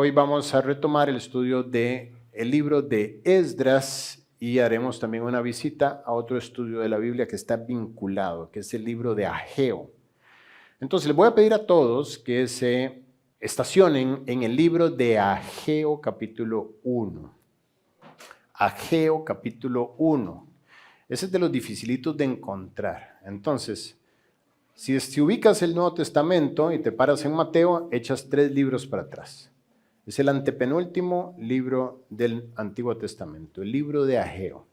hoy vamos a retomar el estudio del libro de Esdras y haremos también una visita a otro estudio de la Biblia que está vinculado, que es el libro de Ageo. Entonces les voy a pedir a todos que se estacionen en el libro de Ageo capítulo 1. Ageo capítulo 1. Ese es de los dificilitos de encontrar. Entonces, si ubicas el Nuevo Testamento y te paras en Mateo, echas 3 libros para atrás. Es el antepenúltimo libro del Antiguo Testamento, el libro de Ageo.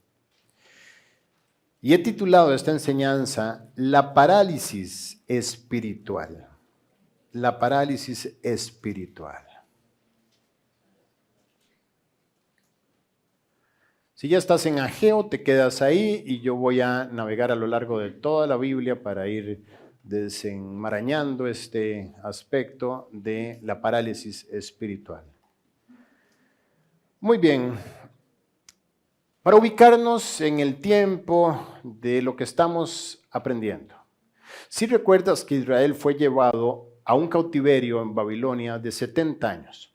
Y he titulado esta enseñanza La parálisis espiritual. La parálisis espiritual. Si ya estás en Ageo, te quedas ahí y yo voy a navegar a lo largo de toda la Biblia para ir desenmarañando este aspecto de la parálisis espiritual. Muy bien, para ubicarnos en el tiempo de lo que estamos aprendiendo. Si recuerdas que Israel fue llevado a un cautiverio en Babilonia de 70 años.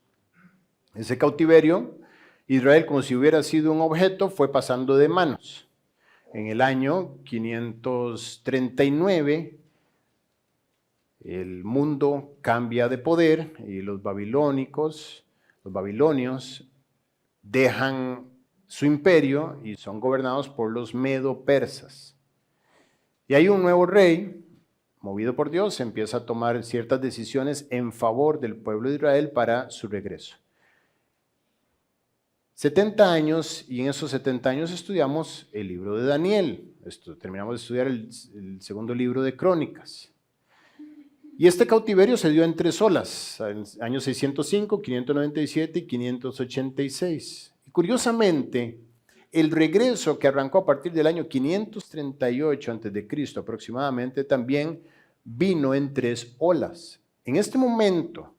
Ese cautiverio, Israel, como si hubiera sido un objeto, fue pasando de manos. En el año 539, el mundo cambia de poder y los babilonios, dejan su imperio y son gobernados por los medo-persas. Y hay un nuevo rey, movido por Dios, empieza a tomar ciertas decisiones en favor del pueblo de Israel para su regreso. 70 años, y en esos 70 años estudiamos el libro de Daniel. Terminamos de estudiar el segundo libro de Crónicas. Y este cautiverio se dio en 3 olas, en años 605, 597 y 586. Y curiosamente, el regreso que arrancó a partir del año 538 a.C. aproximadamente, también vino en 3 olas. En este momento,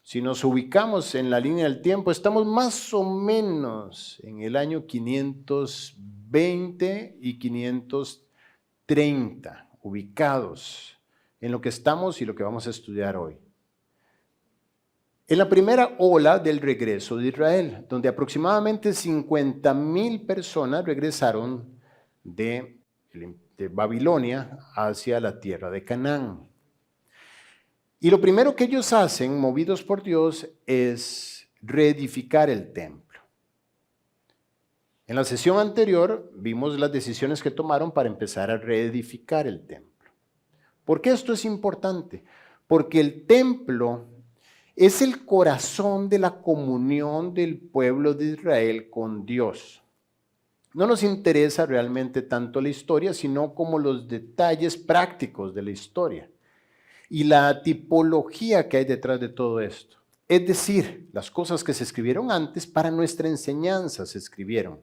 si nos ubicamos en la línea del tiempo, estamos más o menos en el año 520 y 530, ubicados en lo que estamos y lo que vamos a estudiar hoy. En la primera ola del regreso de Israel, donde aproximadamente 50,000 personas regresaron de Babilonia hacia la tierra de Canaán. Y lo primero que ellos hacen, movidos por Dios, es reedificar el templo. En la sesión anterior vimos las decisiones que tomaron para empezar a reedificar el templo. ¿Por qué esto es importante? Porque el templo es el corazón de la comunión del pueblo de Israel con Dios. No nos interesa realmente tanto la historia, sino como los detalles prácticos de la historia y la tipología que hay detrás de todo esto. Es decir, las cosas que se escribieron antes para nuestra enseñanza se escribieron.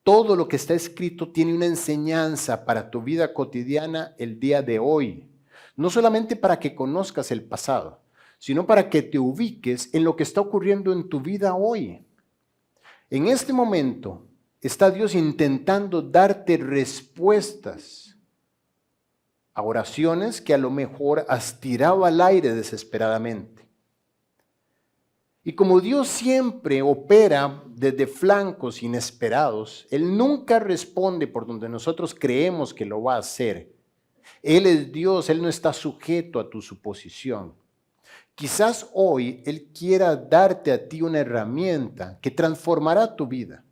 Todo lo que está escrito tiene una enseñanza para tu vida cotidiana el día de hoy. No solamente para que conozcas el pasado, sino para que te ubiques en lo que está ocurriendo en tu vida hoy. En este momento está Dios intentando darte respuestas a oraciones que a lo mejor has tirado al aire desesperadamente. Y como Dios siempre opera desde flancos inesperados, Él nunca responde por donde nosotros creemos que lo va a hacer. Él es Dios, Él no está sujeto a tu suposición. Quizás hoy Él quiera darte a ti una herramienta que transformará tu vida.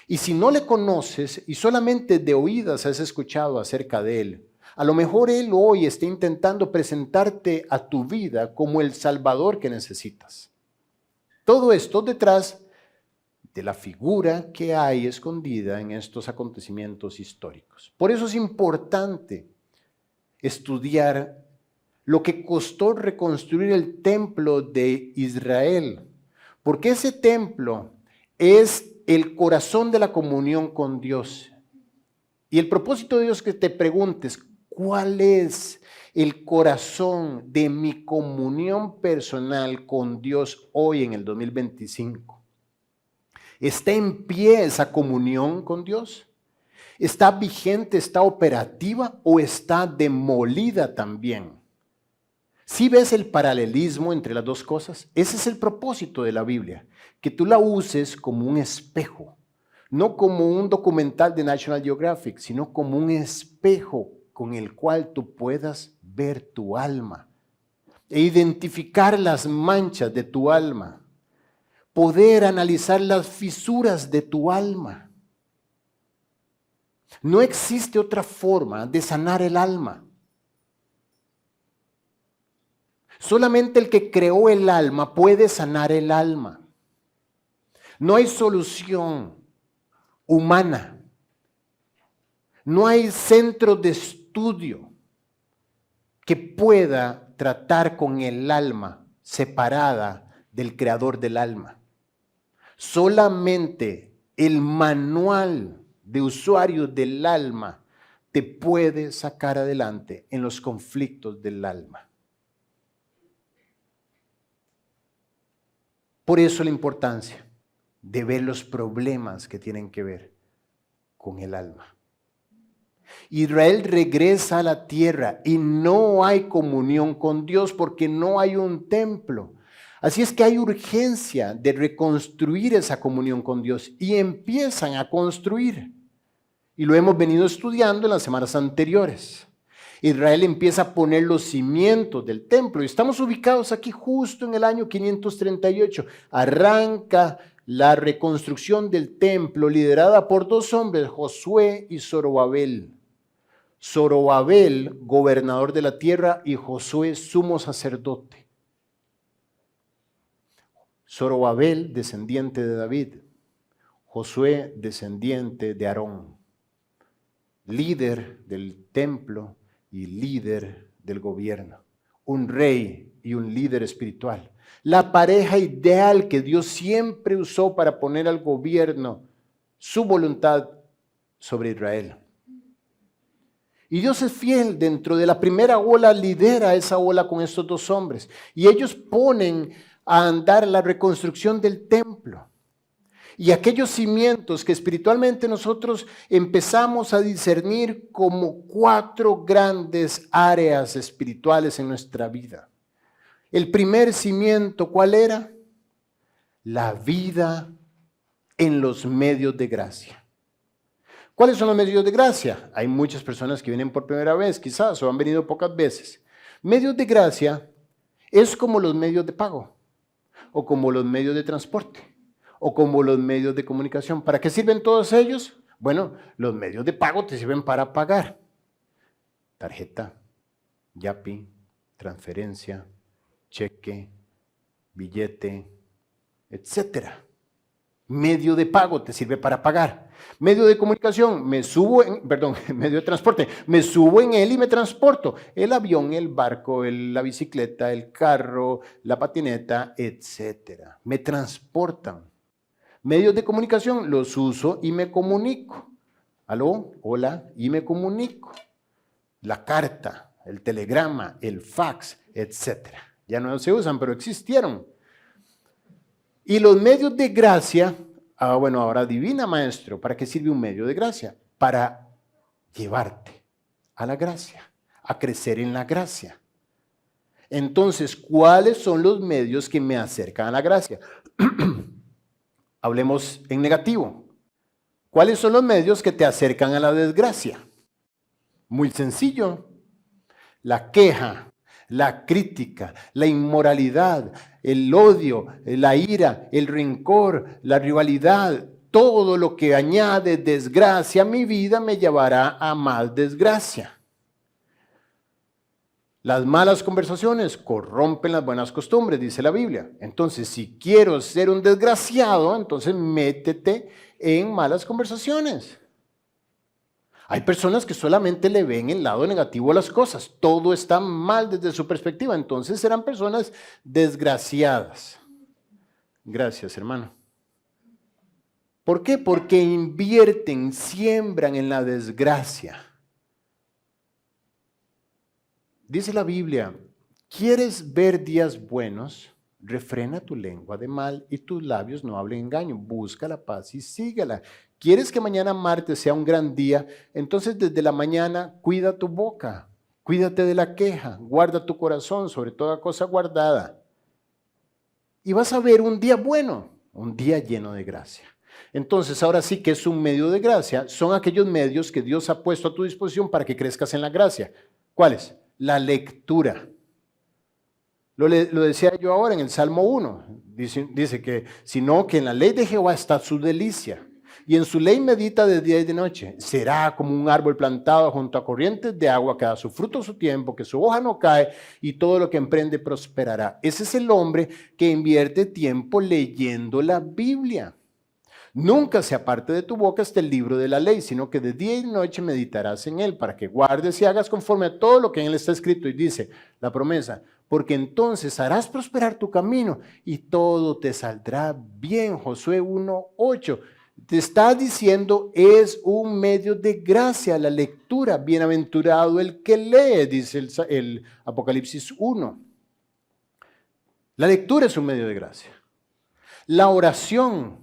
Y si no le conoces y solamente de oídas has escuchado acerca de Él, a lo mejor Él hoy está intentando presentarte a tu vida como el Salvador que necesitas. Todo esto detrás de la figura que hay escondida en estos acontecimientos históricos. Por eso es importante estudiar lo que costó reconstruir el templo de Israel, porque ese templo es el corazón de la comunión con Dios. Y el propósito de Dios es que te preguntes, ¿cuál es el corazón de mi comunión personal con Dios hoy en el 2025? ¿Está en pie esa comunión con Dios? ¿Está vigente, está operativa o está demolida también? ¿Sí ves el paralelismo entre las dos cosas? Ese es el propósito de la Biblia, que tú la uses como un espejo, no como un documental de National Geographic, sino como un espejo con el cual tú puedas ver tu alma e identificar las manchas de tu alma, poder analizar las fisuras de tu alma. No existe otra forma de sanar el alma. Solamente el que creó el alma puede sanar el alma. No hay solución humana. No hay centro de estudio que pueda tratar con el alma separada del creador del alma. Solamente el manual de usuario del alma te puede sacar adelante en los conflictos del alma. Por eso la importancia de ver los problemas que tienen que ver con el alma. Israel regresa a la tierra y no hay comunión con Dios porque no hay un templo. Así es que hay urgencia de reconstruir esa comunión con Dios y empiezan a construir. Y lo hemos venido estudiando en las semanas anteriores. Israel empieza a poner los cimientos del templo y estamos ubicados aquí justo en el año 538. Arranca la reconstrucción del templo liderada por dos hombres, Josué y Zorobabel. Zorobabel, gobernador de la tierra, y Josué, sumo sacerdote. Zorobabel, descendiente de David. Josué, descendiente de Aarón. Líder del templo y líder del gobierno. Un rey y un líder espiritual. La pareja ideal que Dios siempre usó para poner al gobierno su voluntad sobre Israel. Y Dios es fiel, dentro de la primera ola lidera esa ola con estos dos hombres. Y ellos ponen a andar la reconstrucción del templo. Y aquellos cimientos que espiritualmente nosotros empezamos a discernir como 4 grandes áreas espirituales en nuestra vida. El primer cimiento, ¿cuál era? La vida en los medios de gracia. ¿Cuáles son los medios de gracia? Hay muchas personas que vienen por primera vez, quizás, o han venido pocas veces. Medios de gracia es como los medios de pago, o como los medios de transporte, o como los medios de comunicación. ¿Para qué sirven todos ellos? Bueno, los medios de pago te sirven para pagar. Tarjeta, Yapi, transferencia, cheque, billete, etcétera. Medio de pago te sirve para pagar. Medio de comunicación, medio de transporte, me subo en él y me transporto. El avión, el barco, la bicicleta, el carro, la patineta, etcétera. Me transportan. Medios de comunicación, los uso y me comunico. Aló, hola, y me comunico. La carta, el telegrama, el fax, etcétera. Ya no se usan, pero existieron. Y los medios de gracia, ahora adivina, maestro, ¿para qué sirve un medio de gracia? Para llevarte a la gracia, a crecer en la gracia. Entonces, ¿cuáles son los medios que me acercan a la gracia? Hablemos en negativo. ¿Cuáles son los medios que te acercan a la desgracia? Muy sencillo. La queja, la crítica, la inmoralidad, el odio, la ira, el rencor, la rivalidad, todo lo que añade desgracia a mi vida me llevará a más desgracia. Las malas conversaciones corrompen las buenas costumbres, dice la Biblia. Entonces, si quiero ser un desgraciado, entonces métete en malas conversaciones. Hay personas que solamente le ven el lado negativo a las cosas. Todo está mal desde su perspectiva. Entonces serán personas desgraciadas. Gracias, hermano. ¿Por qué? Porque invierten, siembran en la desgracia. Dice la Biblia, ¿quieres ver días buenos? Refrena tu lengua de mal y tus labios no hablen engaño. Busca la paz y síguela. ¿Quieres que mañana martes sea un gran día? Entonces desde la mañana cuida tu boca. Cuídate de la queja, guarda tu corazón sobre toda cosa guardada. Y vas a ver un día bueno, un día lleno de gracia. Entonces, ahora sí que es un medio de gracia, son aquellos medios que Dios ha puesto a tu disposición para que crezcas en la gracia. ¿Cuáles? La lectura. Lo decía yo ahora en el Salmo 1, dice que, sino que en la ley de Jehová está su delicia, y en su ley medita de día y de noche. Será como un árbol plantado junto a corrientes de agua que da su fruto a su tiempo, que su hoja no cae, y todo lo que emprende prosperará. Ese es el hombre que invierte tiempo leyendo la Biblia. Nunca se aparte de tu boca este libro de la ley, sino que de día y de noche meditarás en él, para que guardes y hagas conforme a todo lo que en él está escrito. Y dice la promesa, porque entonces harás prosperar tu camino y todo te saldrá bien. Josué 1:8. Te está diciendo, es un medio de gracia la lectura. Bienaventurado el que lee, dice el Apocalipsis 1. La lectura es un medio de gracia. La oración.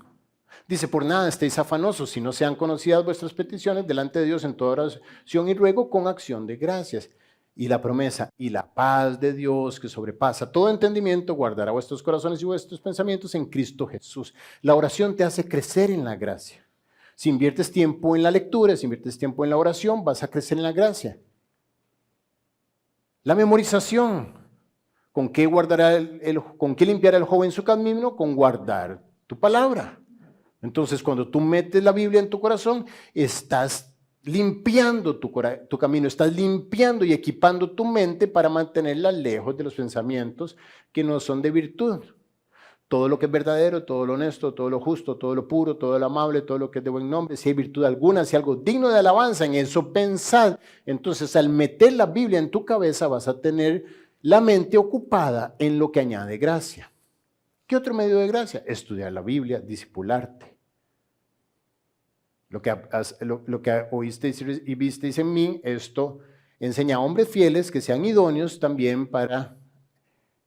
Dice, por nada estéis afanosos, si no sean conocidas vuestras peticiones delante de Dios en toda oración y ruego con acción de gracias. Y la promesa, y la paz de Dios que sobrepasa todo entendimiento, guardará vuestros corazones y vuestros pensamientos en Cristo Jesús. La oración te hace crecer en la gracia. Si inviertes tiempo en la lectura, si inviertes tiempo en la oración, vas a crecer en la gracia. La memorización. ¿Con qué limpiará el joven su camino? Con guardar tu palabra. Entonces, cuando tú metes la Biblia en tu corazón, estás limpiando tu camino, estás limpiando y equipando tu mente para mantenerla lejos de los pensamientos que no son de virtud. Todo lo que es verdadero, todo lo honesto, todo lo justo, todo lo puro, todo lo amable, todo lo que es de buen nombre, si hay virtud alguna, si hay algo digno de alabanza, en eso pensad. Entonces, al meter la Biblia en tu cabeza, vas a tener la mente ocupada en lo que añade gracia. ¿Qué otro medio de gracia? Estudiar la Biblia, discipularte. Lo que oísteis y visteis en mí, esto enseña a hombres fieles que sean idóneos también para,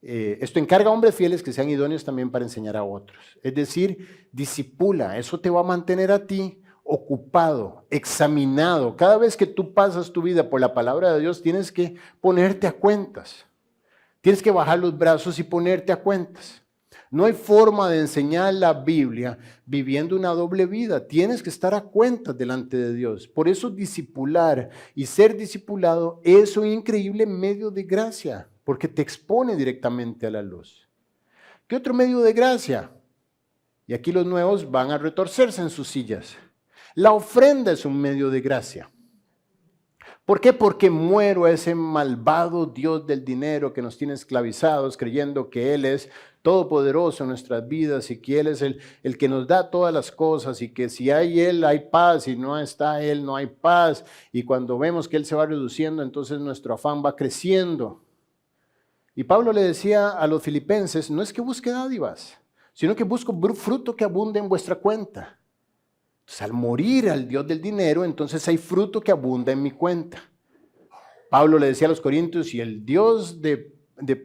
esto encarga a hombres fieles que sean idóneos también para enseñar a otros. Es decir, discipula, eso te va a mantener a ti ocupado, examinado. Cada vez que tú pasas tu vida por la palabra de Dios, tienes que ponerte a cuentas. Tienes que bajar los brazos y ponerte a cuentas. No hay forma de enseñar la Biblia viviendo una doble vida. Tienes que estar a cuentas delante de Dios. Por eso discipular y ser discipulado es un increíble medio de gracia, porque te expone directamente a la luz. ¿Qué otro medio de gracia? Y aquí los nuevos van a retorcerse en sus sillas. La ofrenda es un medio de gracia. ¿Por qué? Porque muero a ese malvado Dios del dinero que nos tiene esclavizados, creyendo que Él es todopoderoso en nuestras vidas y que Él es el que nos da todas las cosas y que si hay Él hay paz y no está Él no hay paz. Y cuando vemos que Él se va reduciendo, entonces nuestro afán va creciendo. Y Pablo le decía a los filipenses, no es que busque dádivas, sino que busco fruto que abunde en vuestra cuenta. Entonces, al morir al Dios del dinero, entonces hay fruto que abunda en mi cuenta. Pablo le decía a los corintios, y el Dios de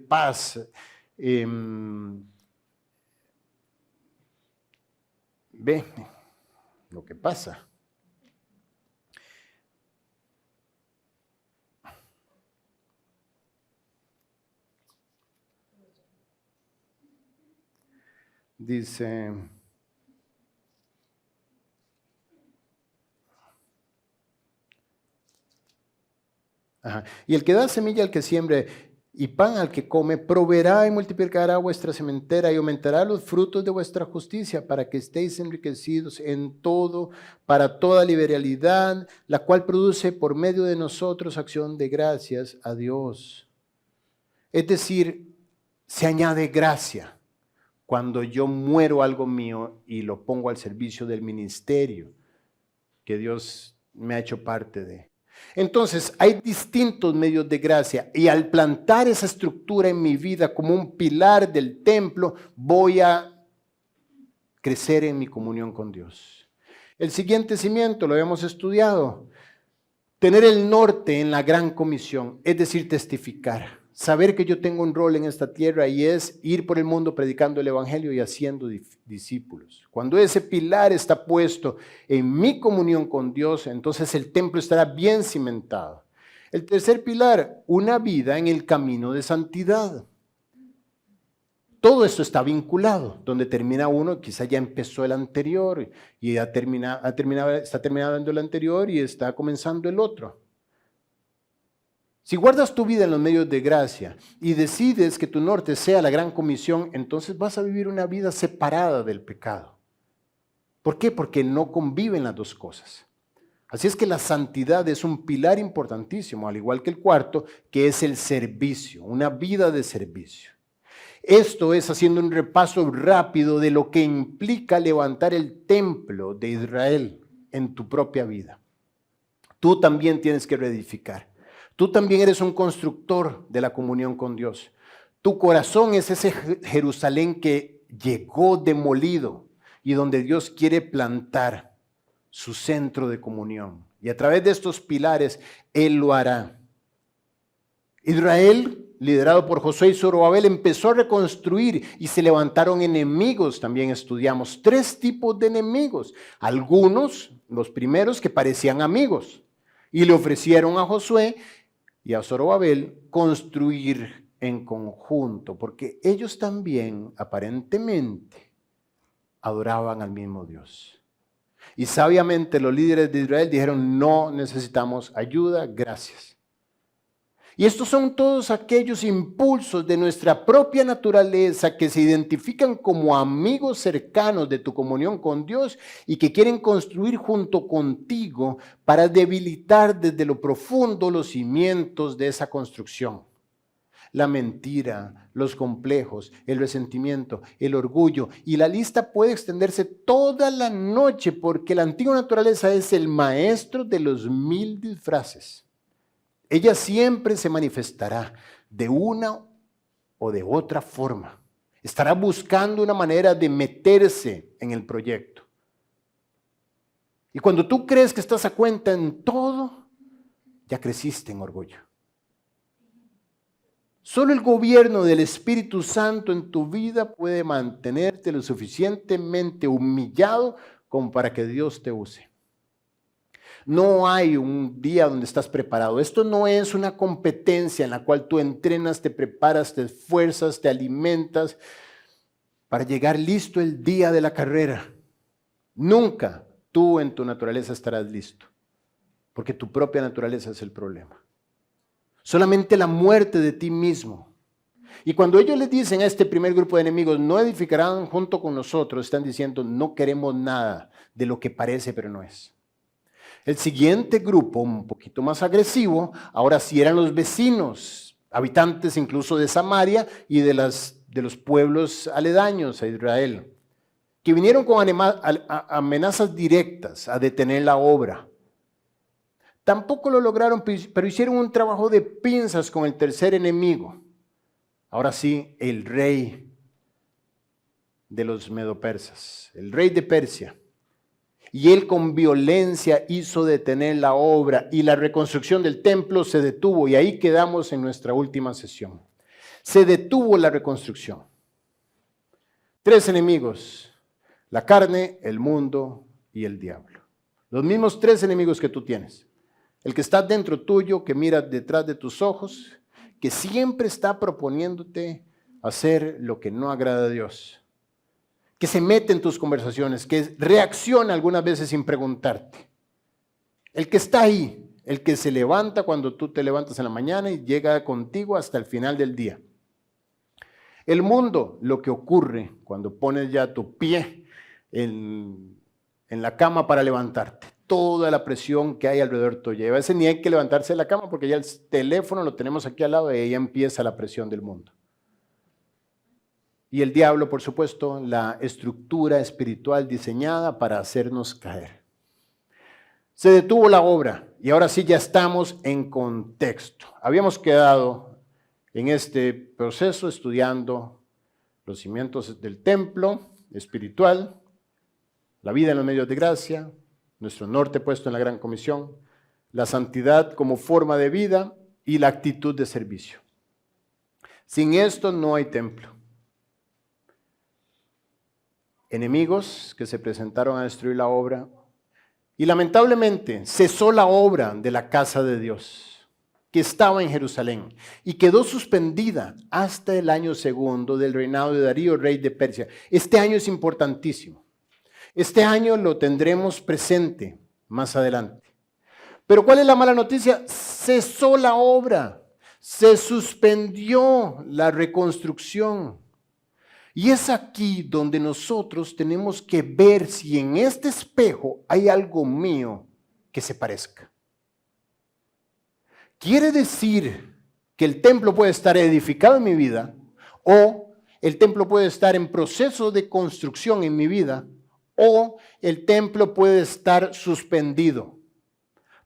paz, ve lo que pasa. Dice... Y el que da semilla al que siembre y pan al que come, proveerá y multiplicará vuestra sementera y aumentará los frutos de vuestra justicia para que estéis enriquecidos en todo, para toda liberalidad, la cual produce por medio de nosotros acción de gracias a Dios. Es decir, se añade gracia cuando yo muero algo mío y lo pongo al servicio del ministerio que Dios me ha hecho parte de. Entonces, hay distintos medios de gracia y al plantar esa estructura en mi vida como un pilar del templo, voy a crecer en mi comunión con Dios. El siguiente cimiento lo hemos estudiado, tener el norte en la gran comisión, es decir, testificar. Saber que yo tengo un rol en esta tierra y es ir por el mundo predicando el evangelio y haciendo discípulos. Cuando ese pilar está puesto en mi comunión con Dios, entonces el templo estará bien cimentado. El tercer pilar, una vida en el camino de santidad. Todo esto está vinculado. Donde termina uno, quizá ya empezó el anterior y está terminando el anterior y está comenzando el otro. Si guardas tu vida en los medios de gracia y decides que tu norte sea la gran comisión, entonces vas a vivir una vida separada del pecado. ¿Por qué? Porque no conviven las dos cosas. Así es que la santidad es un pilar importantísimo, al igual que el cuarto, que es el servicio, una vida de servicio. Esto es haciendo un repaso rápido de lo que implica levantar el templo de Israel en tu propia vida. Tú también tienes que reedificar. Tú también eres un constructor de la comunión con Dios. Tu corazón es ese Jerusalén que llegó demolido y donde Dios quiere plantar su centro de comunión. Y a través de estos pilares, Él lo hará. Israel, liderado por Josué y Zorobabel, empezó a reconstruir y se levantaron enemigos, también estudiamos. 3 tipos de enemigos. Algunos, los primeros, que parecían amigos y le ofrecieron a Josué y a Zorobabel construir en conjunto, porque ellos también, aparentemente, adoraban al mismo Dios. Y sabiamente los líderes de Israel dijeron, no necesitamos ayuda, gracias. Y estos son todos aquellos impulsos de nuestra propia naturaleza que se identifican como amigos cercanos de tu comunión con Dios y que quieren construir junto contigo para debilitar desde lo profundo los cimientos de esa construcción. La mentira, los complejos, el resentimiento, el orgullo, y la lista puede extenderse toda la noche porque la antigua naturaleza es el maestro de los 1000 disfraces. Ella siempre se manifestará de una o de otra forma. Estará buscando una manera de meterse en el proyecto. Y cuando tú crees que estás a cuenta en todo, ya creciste en orgullo. Solo el gobierno del Espíritu Santo en tu vida puede mantenerte lo suficientemente humillado como para que Dios te use. No hay un día donde estás preparado. Esto no es una competencia en la cual tú entrenas, te preparas, te esfuerzas, te alimentas para llegar listo el día de la carrera. Nunca tú en tu naturaleza estarás listo, porque tu propia naturaleza es el problema. Solamente la muerte de ti mismo. Y cuando ellos les dicen a este primer grupo de enemigos, no edificarán junto con nosotros, están diciendo, no queremos nada de lo que parece pero no es. El siguiente grupo, un poquito más agresivo, ahora sí eran los vecinos, habitantes incluso de Samaria y de los pueblos aledaños a Israel, que vinieron con amenazas directas a detener la obra. Tampoco lo lograron, pero hicieron un trabajo de pinzas con el tercer enemigo. Ahora sí, el rey de los medopersas, el rey de Persia. Y él con violencia hizo detener la obra y la reconstrucción del templo se detuvo. Y ahí quedamos en nuestra última sesión. Se detuvo la reconstrucción. 3 enemigos, la carne, el mundo y el diablo. Los mismos 3 enemigos que tú tienes. El que está dentro tuyo, que mira detrás de tus ojos, que siempre está proponiéndote hacer lo que no agrada a Dios, que se mete en tus conversaciones, que reacciona algunas veces sin preguntarte. El que está ahí, el que se levanta cuando tú te levantas en la mañana y llega contigo hasta el final del día. El mundo, lo que ocurre cuando pones ya tu pie en la cama para levantarte. Toda la presión que hay alrededor tuyo. Y a veces ni hay que levantarse de la cama porque ya el teléfono lo tenemos aquí al lado y ahí empieza la presión del mundo. Y el diablo, por supuesto, la estructura espiritual diseñada para hacernos caer. Se detuvo la obra y ahora sí ya estamos en contexto. Habíamos quedado en este proceso estudiando los cimientos del templo espiritual, la vida en los medios de gracia, nuestro norte puesto en la gran comisión, la santidad como forma de vida y la actitud de servicio. Sin esto no hay templo. Enemigos que se presentaron a destruir la obra y lamentablemente cesó la obra de la casa de Dios. que estaba en Jerusalén y quedó suspendida hasta el año segundo del reinado de Darío, rey de Persia. Este año es importantísimo. Este año lo tendremos presente más adelante. Pero ¿cuál es la mala noticia? Cesó la obra, se suspendió la reconstrucción. Y es aquí donde nosotros tenemos que ver si en este espejo hay algo mío que se parezca. Quiere decir que el templo puede estar edificado en mi vida o el templo puede estar en proceso de construcción en mi vida o el templo puede estar suspendido,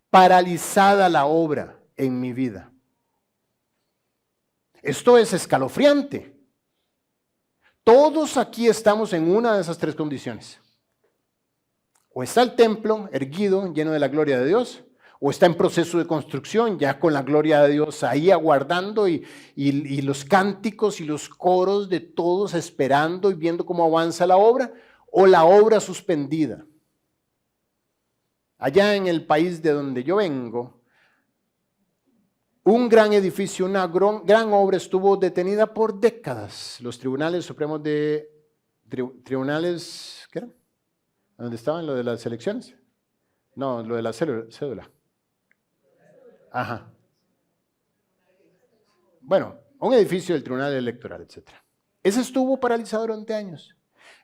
paralizada la obra en mi vida. Esto es escalofriante. Todos aquí estamos en una de esas tres condiciones. O está el templo erguido, lleno de la gloria de Dios, o está en proceso de construcción, ya con la gloria de Dios ahí aguardando y los cánticos y los coros de todos esperando y viendo cómo avanza la obra, o la obra suspendida. Allá en el país de donde yo vengo, un gran edificio, una gran obra estuvo detenida por décadas. Los tribunales supremos de... Tribunales, ¿qué era? ¿Dónde estaban lo de las elecciones? No, lo de la cédula. Ajá. Bueno, un edificio del Tribunal Electoral, etc. Ese estuvo paralizado durante años.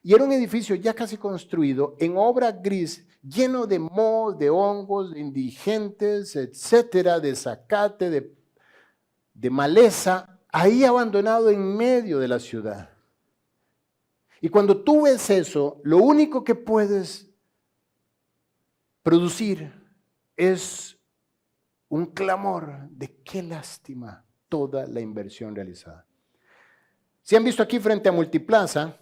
Y era un edificio ya casi construido en obra gris, lleno de moho, de hongos, de indigentes, etcétera, de zacate, de maleza, ahí abandonado en medio de la ciudad. Y cuando tú ves eso, lo único que puedes producir es un clamor de qué lástima toda la inversión realizada. Si han visto aquí frente a Multiplaza,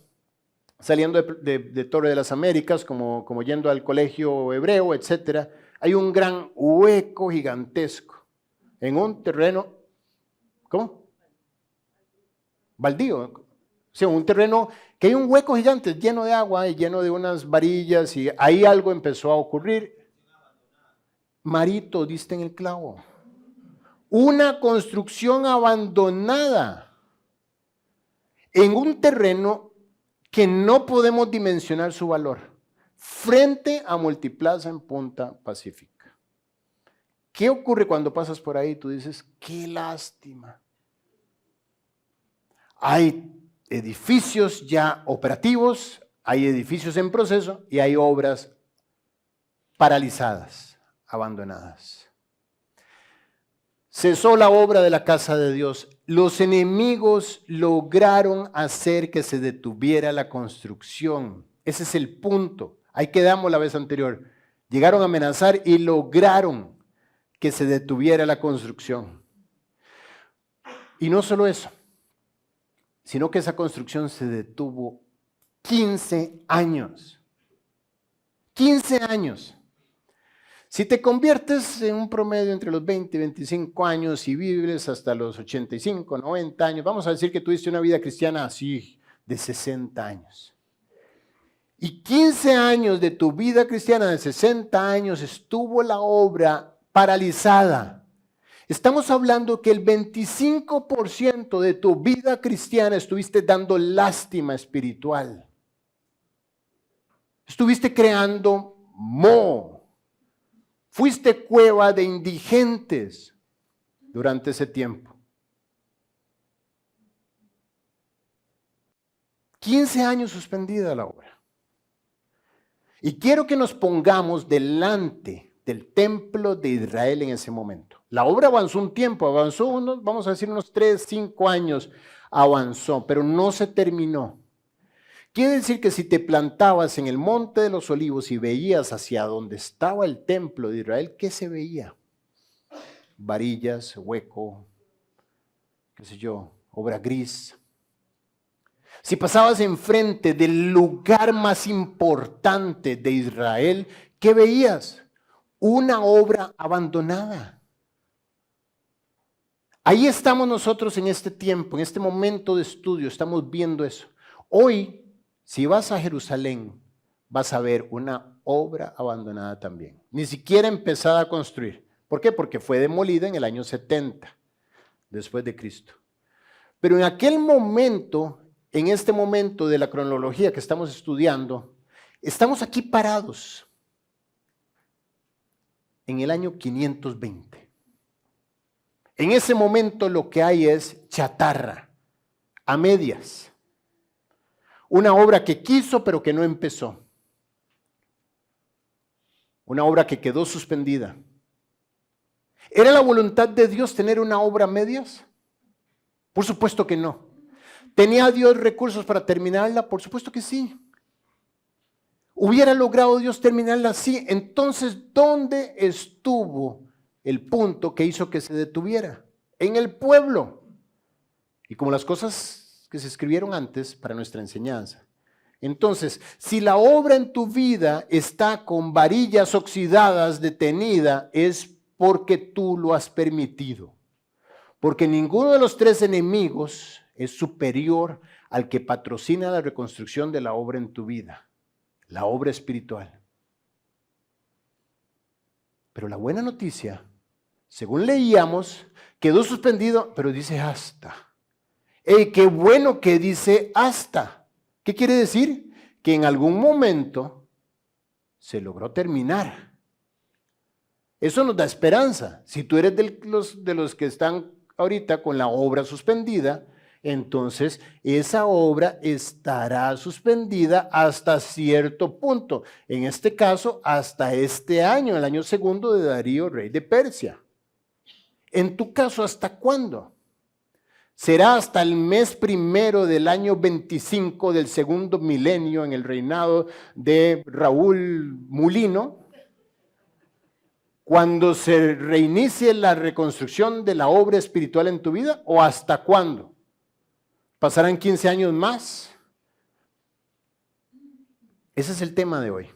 saliendo de Torre de las Américas, como yendo al colegio hebreo, etcétera, hay un gran hueco gigantesco en un terreno, ¿cómo? Baldío. O sea, un terreno que hay un hueco gigante lleno de agua y lleno de unas varillas y ahí algo empezó a ocurrir. Marito, diste en el clavo. Una construcción abandonada en un terreno que no podemos dimensionar su valor, frente a Multiplaza en Punta Pacífica. ¿Qué ocurre cuando pasas por ahí? Tú dices, qué lástima. Hay edificios ya operativos, hay edificios en proceso y hay obras paralizadas, abandonadas. Cesó la obra de la casa de Dios. Los enemigos lograron hacer que se detuviera la construcción. Ese es el punto. Ahí quedamos la vez anterior. Llegaron a amenazar y lograron que se detuviera la construcción. Y no solo eso, sino que esa construcción se detuvo 15 años. 15 años. Si te conviertes en un promedio entre los 20 y 25 años y vives hasta los 85, 90 años, vamos a decir que tuviste una vida cristiana así de 60 años. Y 15 años de tu vida cristiana de 60 años estuvo la obra paralizada. Estamos hablando que el 25% de tu vida cristiana estuviste dando lástima espiritual. Estuviste creando moho. Fuiste cueva de indigentes durante ese tiempo. 15 años suspendida la obra. Y quiero que nos pongamos delante del templo de Israel en ese momento. La obra avanzó un tiempo, avanzó unos, vamos a decir unos 3, 5 años avanzó, pero no se terminó. Quiere decir que si te plantabas en el Monte de los Olivos y veías hacia donde estaba el templo de Israel, ¿qué se veía? Varillas, hueco, qué sé yo, obra gris. Si pasabas enfrente del lugar más importante de Israel, ¿qué veías? Una obra abandonada. Ahí estamos nosotros en este tiempo, en este momento de estudio, estamos viendo eso. Hoy, si vas a Jerusalén, vas a ver una obra abandonada también. Ni siquiera empezada a construir, ¿Por qué? Porque fue demolida en el año 70 después de Cristo. Pero en aquel momento, en este momento de la cronología que estamos estudiando, estamos aquí parados en el año 520. En ese momento lo que hay es chatarra, a medias. Una obra que quiso pero que no empezó. Una obra que quedó suspendida. ¿Era la voluntad de Dios tener una obra a medias? Por supuesto que no. ¿Tenía Dios recursos para terminarla? Por supuesto que sí. ¿Hubiera logrado Dios terminarla? Sí. Entonces, ¿dónde estuvo el punto que hizo que se detuviera? En el pueblo. Y como las cosas que se escribieron antes para nuestra enseñanza. Entonces, si la obra en tu vida está con varillas oxidadas detenida, es porque tú lo has permitido. Porque ninguno de los tres enemigos es superior al que patrocina la reconstrucción de la obra en tu vida, la obra espiritual. Pero la buena noticia, según leíamos, quedó suspendido, pero dice hasta. ¡Ey, qué bueno que dice hasta! ¿Qué quiere decir? Que en algún momento se logró terminar. Eso nos da esperanza. Si tú eres de los que están ahorita con la obra suspendida, entonces esa obra estará suspendida hasta cierto punto. En este caso, hasta este año, el año segundo de Darío, rey de Persia. En tu caso, ¿hasta cuándo? Será hasta el mes primero del año 25 del segundo milenio en el reinado de Raúl Mulino, cuando se reinicie la reconstrucción de la obra espiritual en tu vida, ¿o hasta cuándo? ¿Pasarán 15 años más? Ese es el tema de hoy.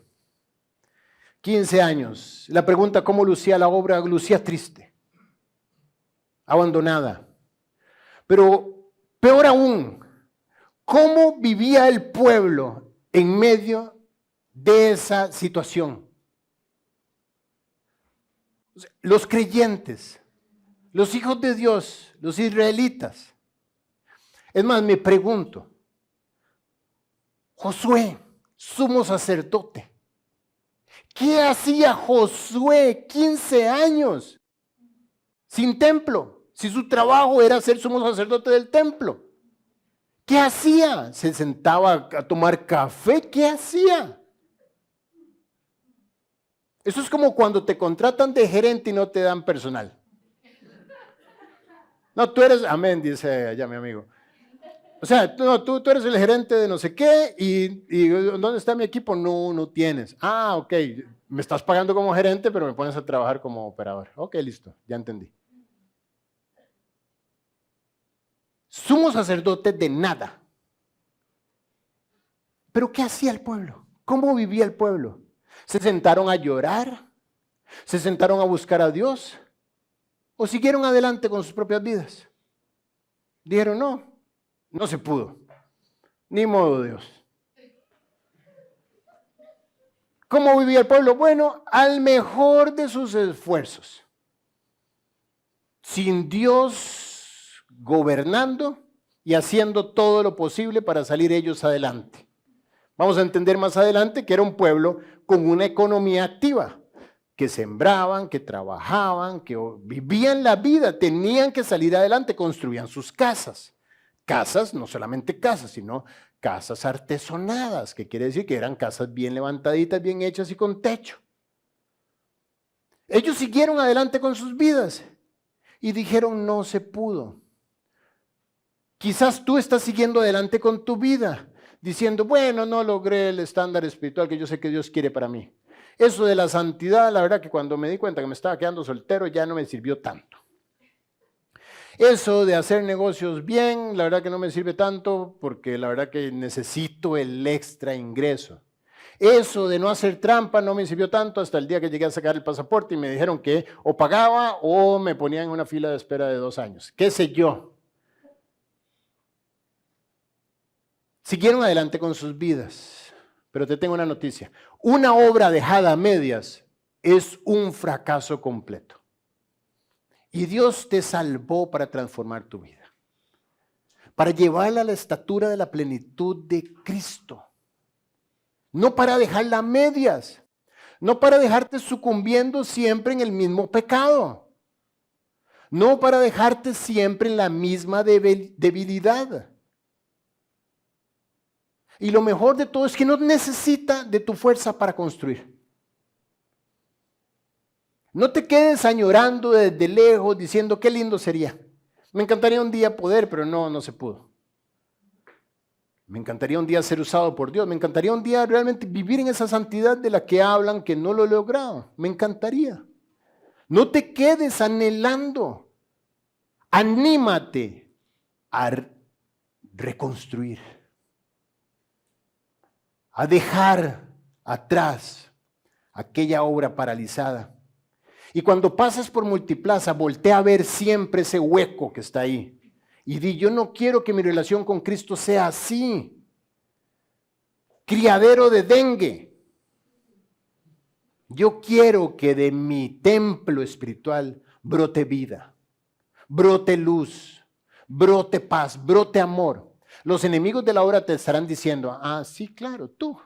15 años. La pregunta, ¿cómo lucía la obra? Lucía triste, abandonada. Pero peor aún, ¿cómo vivía el pueblo en medio de esa situación? Los creyentes, los hijos de Dios, los israelitas. Es más, me pregunto, Josué, sumo sacerdote, ¿qué hacía Josué 15 años sin templo? Si su trabajo era ser sumo sacerdote del templo. ¿Qué hacía? ¿Se sentaba a tomar café? ¿Qué hacía? Eso es como cuando te contratan de gerente y no te dan personal. No, tú eres, amén, dice allá mi amigo. O sea, tú eres el gerente de no sé qué y ¿dónde está mi equipo? No tienes. Ah, ok, me estás pagando como gerente, pero me pones a trabajar como operador. Ok, listo, ya entendí. Sumo sacerdote de nada. ¿Pero qué hacía el pueblo? ¿Cómo vivía el pueblo? ¿Se sentaron a llorar? ¿Se sentaron a buscar a Dios? ¿O siguieron adelante con sus propias vidas? Dijeron, no se pudo. Ni modo, Dios. ¿Cómo vivía el pueblo? Bueno, al mejor de sus esfuerzos. Sin Dios gobernando y haciendo todo lo posible para salir ellos adelante. Vamos a entender más adelante que era un pueblo con una economía activa, que sembraban, que trabajaban, que vivían la vida, tenían que salir adelante, construían sus casas. Casas, no solamente casas, sino casas artesonadas, que quiere decir que eran casas bien levantaditas, bien hechas y con techo. Ellos siguieron adelante con sus vidas y dijeron, no se pudo. Quizás tú estás siguiendo adelante con tu vida, diciendo, bueno, no logré el estándar espiritual que yo sé que Dios quiere para mí. Eso de la santidad, la verdad que cuando me di cuenta que me estaba quedando soltero ya no me sirvió tanto. Eso de hacer negocios bien, la verdad que no me sirve tanto porque la verdad que necesito el extra ingreso. Eso de no hacer trampa no me sirvió tanto hasta el día que llegué a sacar el pasaporte y me dijeron que o pagaba o me ponía en una fila de espera de 2 años. ¿Qué sé yo? Siguieron adelante con sus vidas, pero te tengo una noticia. Una obra dejada a medias es un fracaso completo. Y Dios te salvó para transformar tu vida, para llevarla a la estatura de la plenitud de Cristo. No para dejarla a medias, no para dejarte sucumbiendo siempre en el mismo pecado, no para dejarte siempre en la misma debilidad. Y lo mejor de todo es que no necesita de tu fuerza para construir. No te quedes añorando desde lejos diciendo qué lindo sería. Me encantaría un día poder, pero no se pudo. Me encantaría un día ser usado por Dios. Me encantaría un día realmente vivir en esa santidad de la que hablan que no lo he logrado. Me encantaría. No te quedes anhelando. Anímate a reconstruir. A dejar atrás aquella obra paralizada. Y cuando pases por Multiplaza, voltea a ver siempre ese hueco que está ahí. Y di, yo no quiero que mi relación con Cristo sea así. Criadero de dengue. Yo quiero que de mi templo espiritual brote vida, brote luz, brote paz, brote amor. Los enemigos de la obra te estarán diciendo, sí, claro, tú,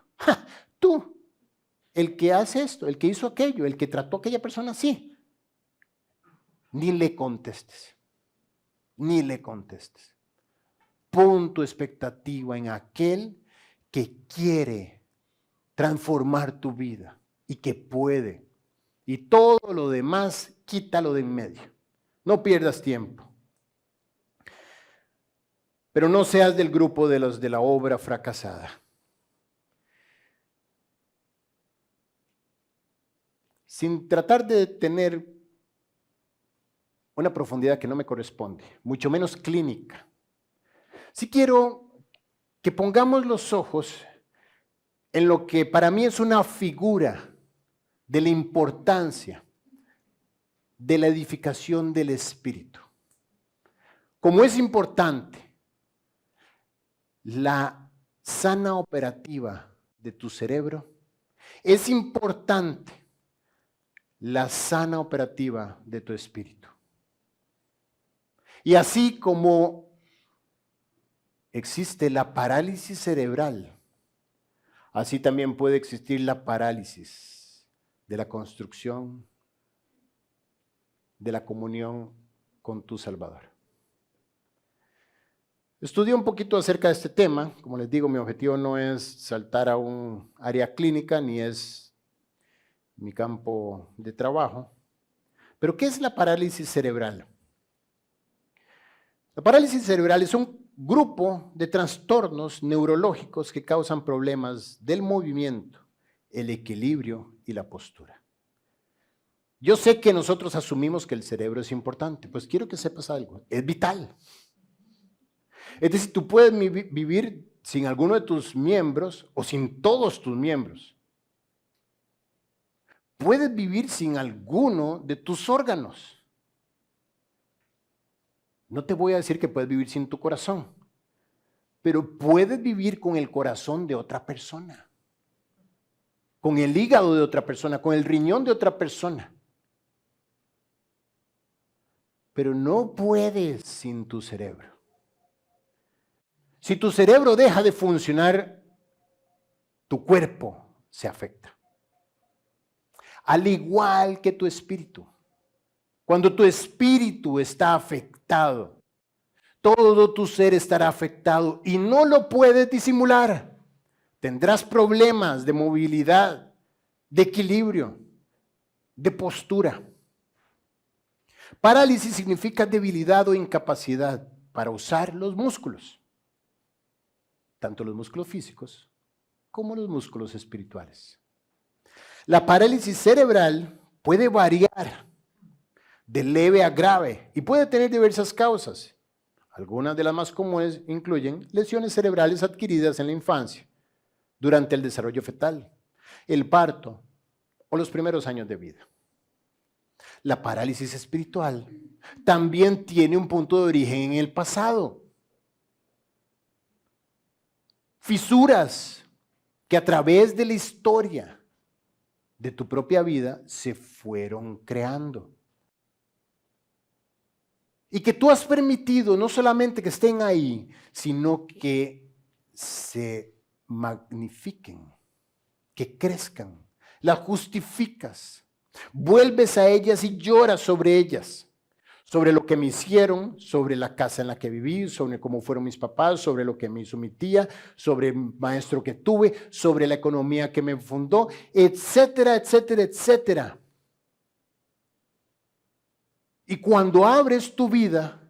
tú, el que hace esto, el que hizo aquello, el que trató a aquella persona así. Ni le contestes, ni le contestes. Pon tu expectativa en aquel que quiere transformar tu vida y que puede. Y todo lo demás, quítalo de en medio. No pierdas tiempo. Pero no seas del grupo de los de la obra fracasada. Sin tratar de tener una profundidad que no me corresponde, mucho menos clínica. Sí quiero que pongamos los ojos en lo que para mí es una figura de la importancia de la edificación del espíritu. Como es importante la sana operativa de tu cerebro, es importante la sana operativa de tu espíritu. Y así como existe la parálisis cerebral, así también puede existir la parálisis de la construcción, de la comunión con tu Salvador. Estudié un poquito acerca de este tema. Como les digo, mi objetivo no es saltar a un área clínica, ni es mi campo de trabajo. Pero ¿qué es la parálisis cerebral? La parálisis cerebral es un grupo de trastornos neurológicos que causan problemas del movimiento, el equilibrio y la postura. Yo sé que nosotros asumimos que el cerebro es importante, pues quiero que sepas algo, es vital. Es decir, tú puedes vivir sin alguno de tus miembros o sin todos tus miembros. Puedes vivir sin alguno de tus órganos. No te voy a decir que puedes vivir sin tu corazón, pero puedes vivir con el corazón de otra persona, con el hígado de otra persona, con el riñón de otra persona. Pero no puedes sin tu cerebro. Si tu cerebro deja de funcionar, tu cuerpo se afecta. Al igual que tu espíritu. Cuando tu espíritu está afectado, todo tu ser estará afectado y no lo puedes disimular. Tendrás problemas de movilidad, de equilibrio, de postura. Parálisis significa debilidad o incapacidad para usar los músculos, tanto los músculos físicos como los músculos espirituales. La parálisis cerebral puede variar de leve a grave y puede tener diversas causas. Algunas de las más comunes incluyen lesiones cerebrales adquiridas en la infancia, durante el desarrollo fetal, el parto o los primeros años de vida. La parálisis espiritual también tiene un punto de origen en el pasado. Fisuras que a través de la historia de tu propia vida se fueron creando. Y que tú has permitido no solamente que estén ahí, sino que se magnifiquen, que crezcan. Las justificas. Vuelves a ellas y lloras sobre ellas. Sobre lo que me hicieron, sobre la casa en la que viví, sobre cómo fueron mis papás, sobre lo que me hizo mi tía, sobre el maestro que tuve, sobre la economía que me fundó, etcétera, etcétera, etcétera. Y cuando abres tu vida,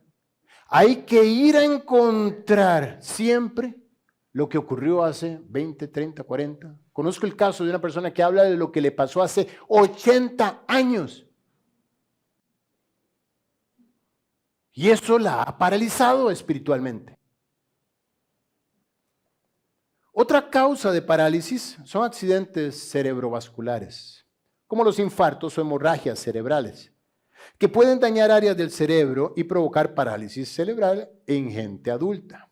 hay que ir a encontrar siempre lo que ocurrió hace 20, 30, 40. Conozco el caso de una persona que habla de lo que le pasó hace 80 años. Y eso la ha paralizado espiritualmente. Otra causa de parálisis son accidentes cerebrovasculares, como los infartos o hemorragias cerebrales, que pueden dañar áreas del cerebro y provocar parálisis cerebral en gente adulta.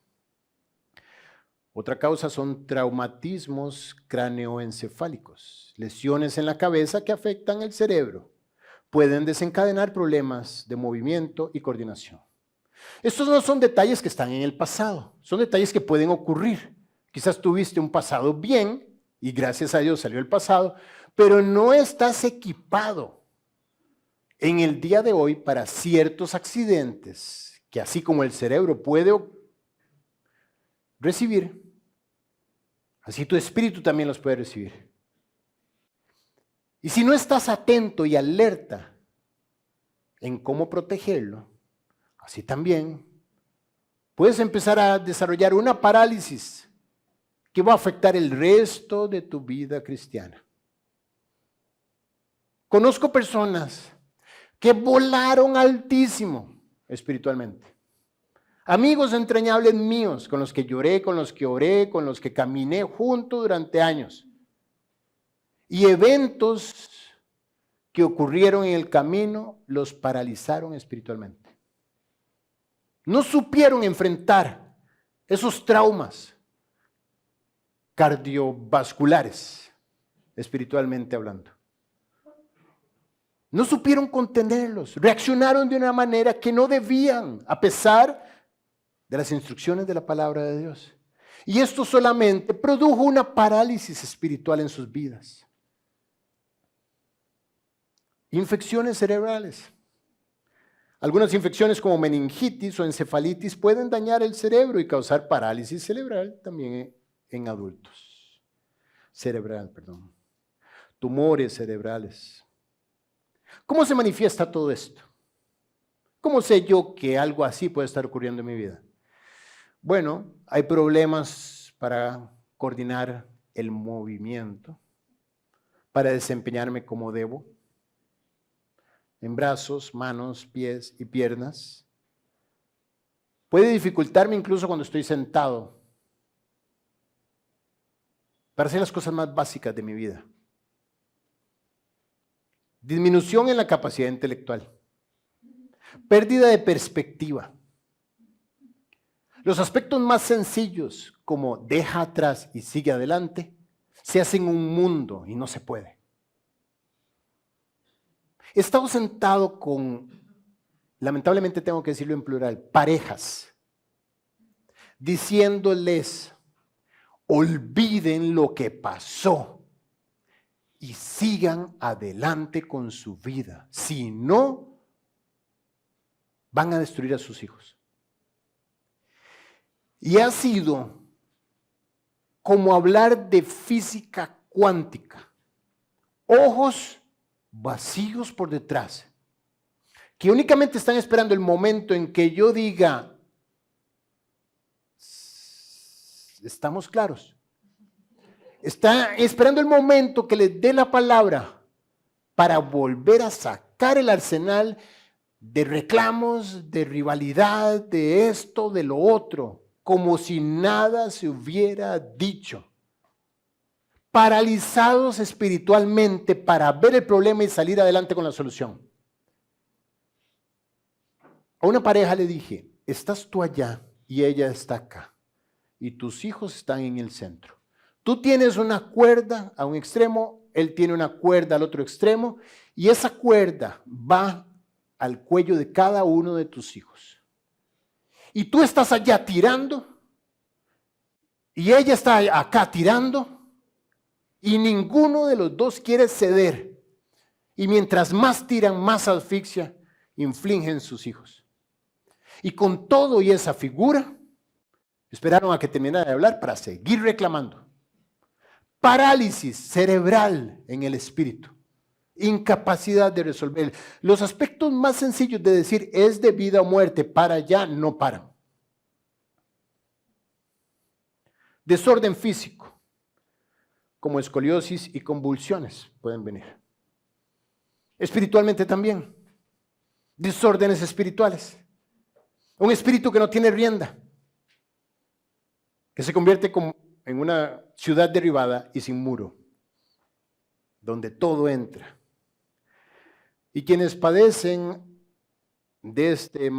Otra causa son traumatismos cráneoencefálicos, lesiones en la cabeza que afectan el cerebro. Pueden desencadenar problemas de movimiento y coordinación. Estos no son detalles que están en el pasado, son detalles que pueden ocurrir. Quizás tuviste un pasado bien y gracias a Dios salió el pasado, pero no estás equipado en el día de hoy para ciertos accidentes que así como el cerebro puede recibir, así tu espíritu también los puede recibir. Y si no estás atento y alerta en cómo protegerlo, así también puedes empezar a desarrollar una parálisis que va a afectar el resto de tu vida cristiana. Conozco personas que volaron altísimo espiritualmente. Amigos entrañables míos, con los que lloré, con los que oré, con los que caminé junto durante años. Y eventos que ocurrieron en el camino los paralizaron espiritualmente. No supieron enfrentar esos traumas cardiovasculares, espiritualmente hablando. No supieron contenerlos, reaccionaron de una manera que no debían, a pesar de las instrucciones de la palabra de Dios. Y esto solamente produjo una parálisis espiritual en sus vidas. Infecciones cerebrales. Algunas infecciones como meningitis o encefalitis pueden dañar el cerebro y causar parálisis cerebral también en adultos. Tumores cerebrales. ¿Cómo se manifiesta todo esto? ¿Cómo sé yo que algo así puede estar ocurriendo en mi vida? Bueno, hay problemas para coordinar el movimiento, para desempeñarme como debo, en brazos, manos, pies y piernas. Puede dificultarme incluso cuando estoy sentado para hacer las cosas más básicas de mi vida. Disminución en la capacidad intelectual. Pérdida de perspectiva. Los aspectos más sencillos, como deja atrás y sigue adelante, se hacen un mundo y no se puede. He estado sentado con, lamentablemente tengo que decirlo en plural, parejas, diciéndoles, olviden lo que pasó y sigan adelante con su vida. Si no, van a destruir a sus hijos. Y ha sido como hablar de física cuántica. Ojos vacíos por detrás, que únicamente están esperando el momento en que yo diga, ¿estamos claros? Está esperando el momento que les dé la palabra para volver a sacar el arsenal de reclamos, de rivalidad, de esto, de lo otro, como si nada se hubiera dicho. Paralizados espiritualmente para ver el problema y salir adelante con la solución. A una pareja le dije, estás tú allá y ella está acá y tus hijos están en el centro. Tú tienes una cuerda a un extremo, él tiene una cuerda al otro extremo y esa cuerda va al cuello de cada uno de tus hijos. Y tú estás allá tirando, y ella está acá tirando, y ninguno de los dos quiere ceder. Y mientras más tiran, más asfixia infligen sus hijos. Y con todo y esa figura, esperaron a que terminara de hablar para seguir reclamando. Parálisis cerebral en el espíritu. Incapacidad de resolver. Los aspectos más sencillos de decir es de vida o muerte, para allá no paran. Desorden físico, como escoliosis y convulsiones pueden venir. Espiritualmente también. Desórdenes espirituales. Un espíritu que no tiene rienda, que se convierte en una ciudad derribada y sin muro, donde todo entra. Y quienes padecen de este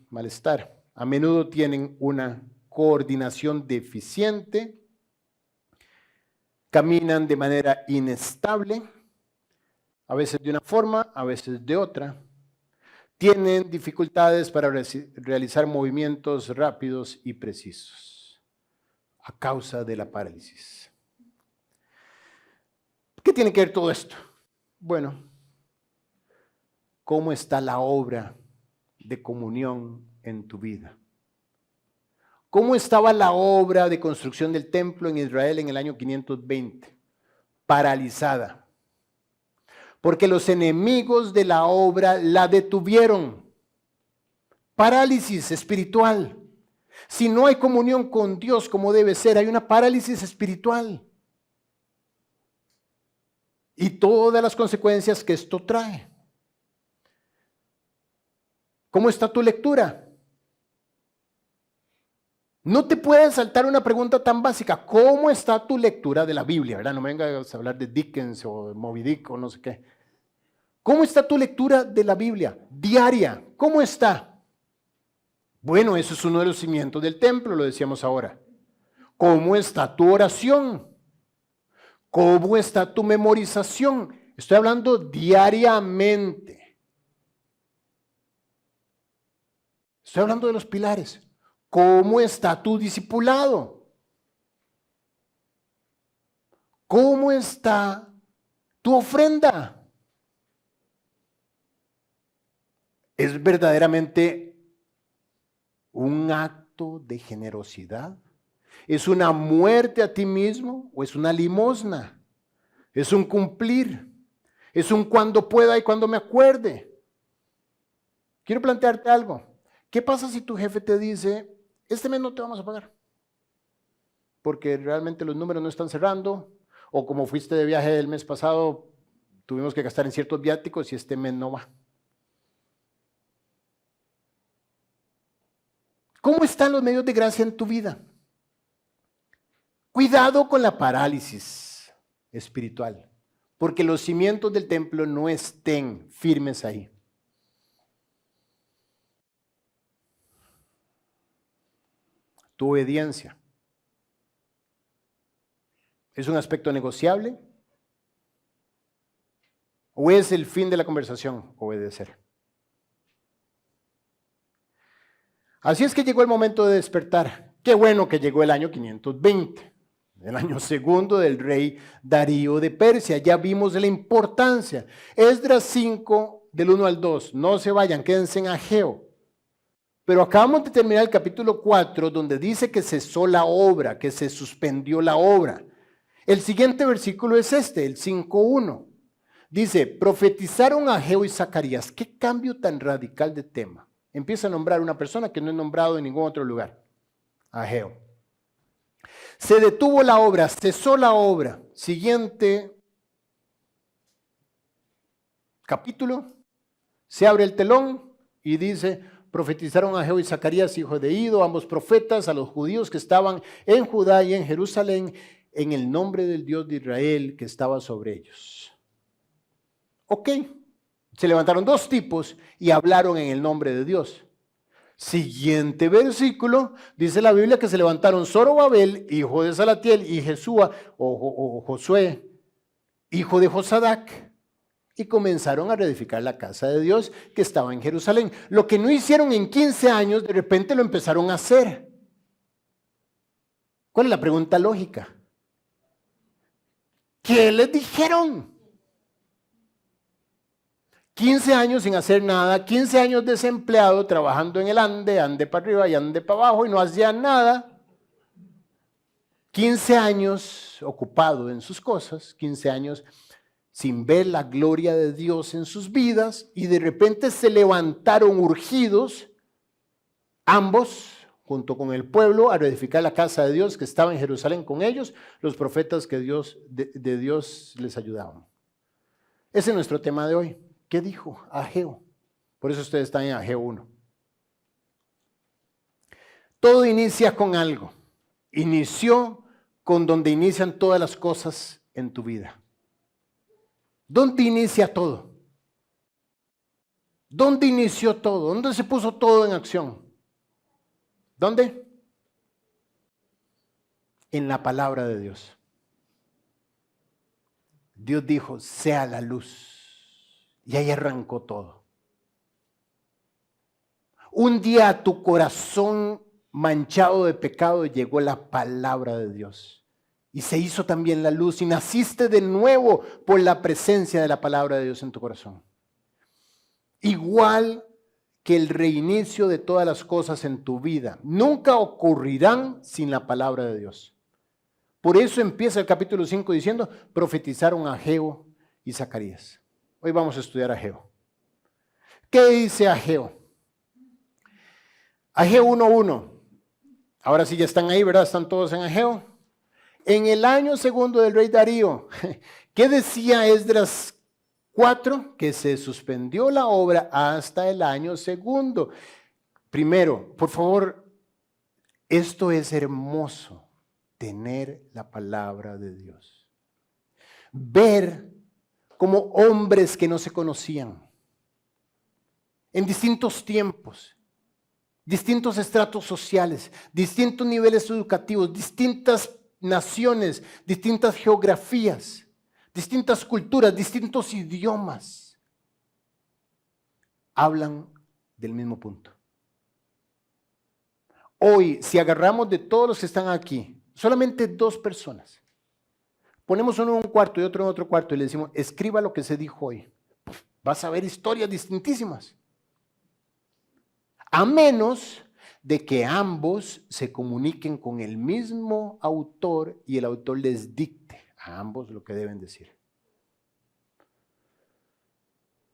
malestar, a menudo tienen una coordinación deficiente, caminan de manera inestable, a veces de una forma, a veces de otra, tienen dificultades para realizar movimientos rápidos y precisos, a causa de la parálisis. ¿Qué tiene que ver todo esto? Bueno, ¿cómo está la obra de comunión en tu vida? ¿Cómo estaba la obra de construcción del templo en Israel en el año 520? Paralizada. Porque los enemigos de la obra la detuvieron. Parálisis espiritual. Si no hay comunión con Dios como debe ser, hay una parálisis espiritual. Y todas las consecuencias que esto trae. ¿Cómo está tu lectura? No te puedes saltar una pregunta tan básica. ¿Cómo está tu lectura de la Biblia? ¿Verdad? No me vengas a hablar de Dickens o Moby Dick o no sé qué. ¿Cómo está tu lectura de la Biblia? Diaria. ¿Cómo está? Bueno, eso es uno de los cimientos del templo, lo decíamos ahora. ¿Cómo está tu oración? ¿Cómo está tu memorización? Estoy hablando diariamente. Estoy hablando de los pilares. ¿Cómo está tu discipulado? ¿Cómo está tu ofrenda? ¿Es verdaderamente un acto de generosidad? ¿Es una muerte a ti mismo o es una limosna? ¿Es un cumplir? ¿Es un cuando pueda y cuando me acuerde? Quiero plantearte algo. ¿Qué pasa si tu jefe te dice, este mes no te vamos a pagar? Porque realmente los números no están cerrando, o como fuiste de viaje el mes pasado, tuvimos que gastar en ciertos viáticos y este mes no va. ¿Cómo están los medios de gracia en tu vida? Cuidado con la parálisis espiritual, porque los cimientos del templo no estén firmes ahí. Tu obediencia. ¿Es un aspecto negociable? ¿O es el fin de la conversación obedecer? Así es que llegó el momento de despertar. Qué bueno que llegó el año 520, el año segundo del rey Darío de Persia. Ya vimos la importancia. Esdras 5, del 1 al 2. No se vayan, quédense en Ageo. Pero acabamos de terminar el capítulo 4, donde dice que cesó la obra, que se suspendió la obra. El siguiente versículo es este, el 5:1. Dice, profetizaron Ageo y Zacarías. ¿Qué cambio tan radical de tema? Empieza a nombrar una persona que no es nombrado en ningún otro lugar. Ageo. Se detuvo la obra, cesó la obra. Siguiente capítulo, se abre el telón y dice, profetizaron Ageo y Zacarías, hijos de Ido, ambos profetas, a los judíos que estaban en Judá y en Jerusalén, en el nombre del Dios de Israel que estaba sobre ellos. Ok, se levantaron dos tipos y hablaron en el nombre de Dios. Siguiente versículo, dice la Biblia que se levantaron Zorobabel, hijo de Salatiel, y Jesúa o Josué, hijo de Josadac, y comenzaron a reedificar la casa de Dios que estaba en Jerusalén. Lo que no hicieron en 15 años, de repente lo empezaron a hacer. ¿Cuál es la pregunta lógica? ¿Qué les dijeron? 15 años sin hacer nada, 15 años desempleado, trabajando en el ande para arriba y ande para abajo y no hacían nada. 15 años ocupado en sus cosas, 15 años sin ver la gloria de Dios en sus vidas, y de repente se levantaron urgidos, ambos, junto con el pueblo, a reedificar la casa de Dios que estaba en Jerusalén con ellos, los profetas que de Dios les ayudaban. Ese es nuestro tema de hoy. ¿Qué dijo Ageo? Por eso ustedes están en Ageo 1. Todo inicia con algo. Inició con donde inician todas las cosas en tu vida. ¿Dónde inicia todo? ¿Dónde inició todo? ¿Dónde se puso todo en acción? ¿Dónde? En la palabra de Dios. Dios dijo, sea la luz. Y ahí arrancó todo. Un día a tu corazón manchado de pecado llegó la palabra de Dios. Y se hizo también la luz y naciste de nuevo por la presencia de la palabra de Dios en tu corazón. Igual que el reinicio de todas las cosas en tu vida, nunca ocurrirán sin la palabra de Dios. Por eso empieza el capítulo 5 diciendo, profetizaron Ageo y Zacarías. Hoy vamos a estudiar Ageo. ¿Qué dice Ageo? Ageo 1:1. Ahora sí ya están ahí, ¿verdad? Están todos en Ageo. En el año segundo del rey Darío, ¿qué decía Esdras 4? Que se suspendió la obra hasta el año segundo. Primero, por favor, esto es hermoso, tener la palabra de Dios. Ver como hombres que no se conocían, en distintos tiempos, distintos estratos sociales, distintos niveles educativos, distintas naciones, distintas geografías, distintas culturas, distintos idiomas, hablan del mismo punto. Hoy, si agarramos de todos los que están aquí, solamente 2 personas, ponemos uno en un cuarto y otro en otro cuarto y le decimos, escriba lo que se dijo hoy. Vas a ver historias distintísimas. A menos de que ambos se comuniquen con el mismo autor y el autor les dicte a ambos lo que deben decir.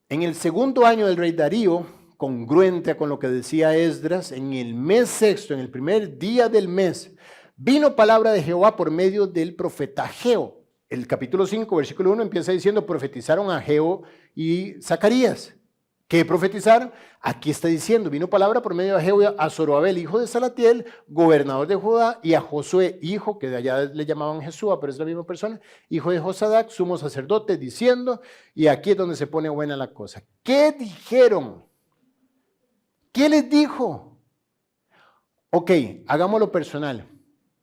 En el segundo año del rey Darío, congruente con lo que decía Esdras, en el mes sexto, en el primer día del mes, vino palabra de Jehová por medio del profeta Ageo. El capítulo 5, versículo 1 empieza diciendo, profetizaron Ageo y Zacarías. ¿Qué profetizaron? Aquí está diciendo, vino palabra por medio de Ageo a Zorobabel, hijo de Salatiel, gobernador de Judá, y a Josué, hijo, que de allá le llamaban Jesúa, pero es la misma persona, hijo de Josadac, sumo sacerdote, diciendo, y aquí es donde se pone buena la cosa. ¿Qué dijeron? ¿Qué les dijo? Ok, hagámoslo personal.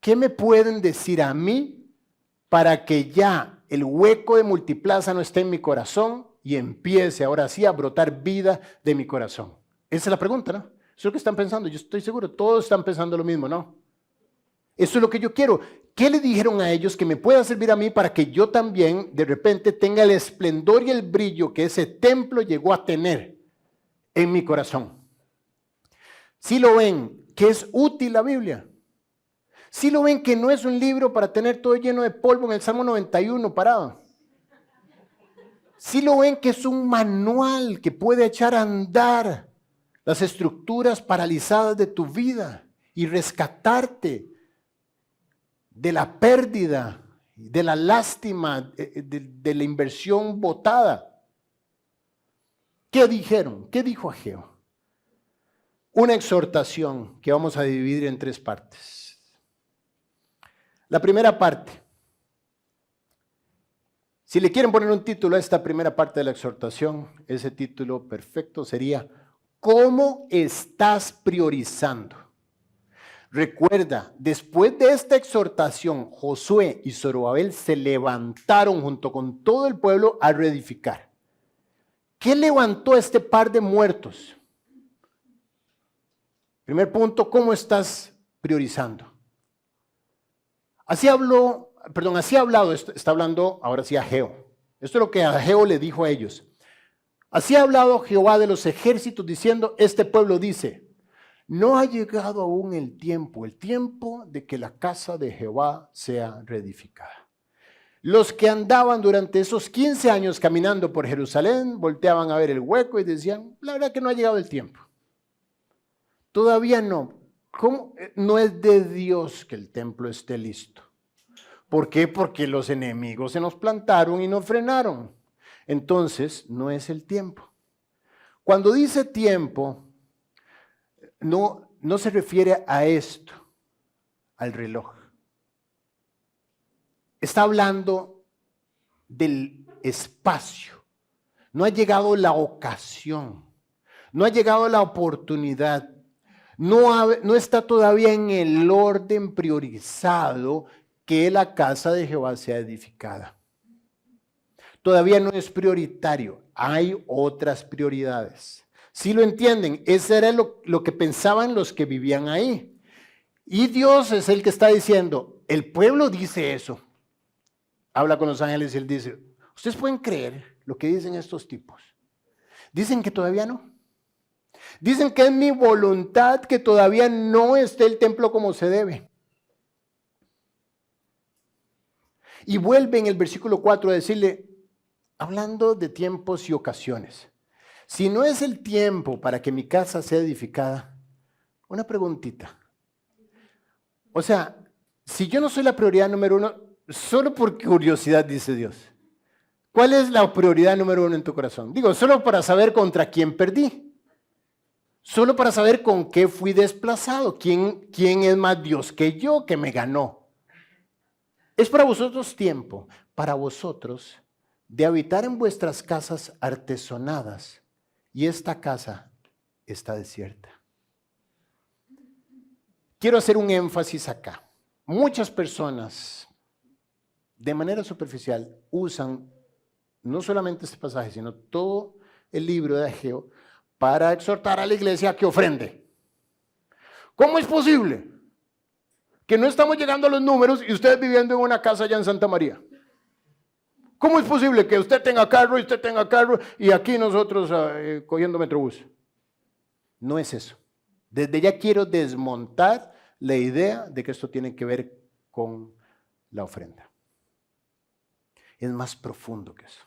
¿Qué me pueden decir a mí para que ya el hueco de Multiplaza no esté en mi corazón y empiece ahora sí a brotar vida de mi corazón? Esa es la pregunta, ¿no? Eso es lo que están pensando. Yo estoy seguro, todos están pensando lo mismo, ¿no? Eso es lo que yo quiero. ¿Qué le dijeron a ellos que me pueda servir a mí para que yo también de repente tenga el esplendor y el brillo que ese templo llegó a tener en mi corazón? Si lo ven, que es útil la Biblia. Si lo ven, que no es un libro para tener todo lleno de polvo en el Salmo 91 parado. Si lo ven, que es un manual que puede echar a andar las estructuras paralizadas de tu vida y rescatarte de la pérdida, de la lástima, de la inversión botada. ¿Qué dijeron? ¿Qué dijo Ageo? Una exhortación que vamos a dividir en 3 partes. La primera parte, si le quieren poner un título a esta primera parte de la exhortación, ese título perfecto sería, ¿cómo estás priorizando? Recuerda, después de esta exhortación, Josué y Zorobabel se levantaron junto con todo el pueblo a reedificar. ¿Qué levantó a este par de muertos? Primer punto, ¿cómo estás priorizando? Así ha hablado, está hablando ahora sí Ageo. Esto es lo que Ageo le dijo a ellos. Así ha hablado Jehová de los ejércitos diciendo, este pueblo dice, no ha llegado aún el tiempo de que la casa de Jehová sea reedificada. Los que andaban durante esos 15 años caminando por Jerusalén volteaban a ver el hueco y decían, la verdad que no ha llegado el tiempo. Todavía no. ¿Cómo? No es de Dios que el templo esté listo. ¿Por qué? Porque los enemigos se nos plantaron y nos frenaron. Entonces, no es el tiempo. Cuando dice tiempo, no se refiere a esto, al reloj. Está hablando del espacio. No ha llegado la ocasión, no ha llegado la oportunidad, no está todavía en el orden priorizado que la casa de Jehová sea edificada. Todavía no es prioritario, hay otras prioridades. Si lo entienden, eso era lo que pensaban los que vivían ahí. Y Dios es el que está diciendo, el pueblo dice eso. Habla con los ángeles y él dice, ¿ustedes pueden creer lo que dicen estos tipos? Dicen que todavía no. Dicen que es mi voluntad que todavía no esté el templo como se debe. Y vuelve en el versículo 4 a decirle, hablando de tiempos y ocasiones, si no es el tiempo para que mi casa sea edificada, una preguntita. O sea, si yo no soy la prioridad número uno, solo por curiosidad, dice Dios, ¿cuál es la prioridad número uno en tu corazón? Digo, solo para saber contra quién perdí. Solo para saber con qué fui desplazado. ¿Quién es más Dios que yo, que me ganó? Es para vosotros tiempo, para vosotros, de habitar en vuestras casas artesonadas, y esta casa está desierta. Quiero hacer un énfasis acá. Muchas personas, de manera superficial, usan no solamente este pasaje, sino todo el libro de Ageo para exhortar a la iglesia a que ofrende. ¿Cómo es posible que no estamos llegando a los números y ustedes viviendo en una casa allá en Santa María? ¿Cómo es posible que usted tenga carro y aquí nosotros cogiendo Metrobús? No es eso. Desde ya quiero desmontar la idea de que esto tiene que ver con la ofrenda. Es más profundo que eso.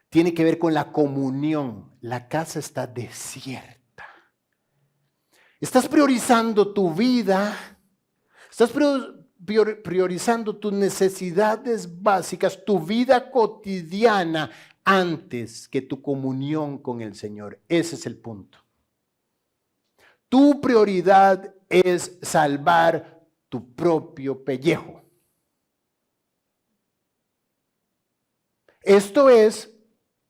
Tiene que ver con la comunión. La casa está desierta. Estás priorizando tu vida. Estás priorizando tus necesidades básicas, tu vida cotidiana, antes que tu comunión con el Señor. Ese es el punto. Tu prioridad es salvar tu propio pellejo. Esto es,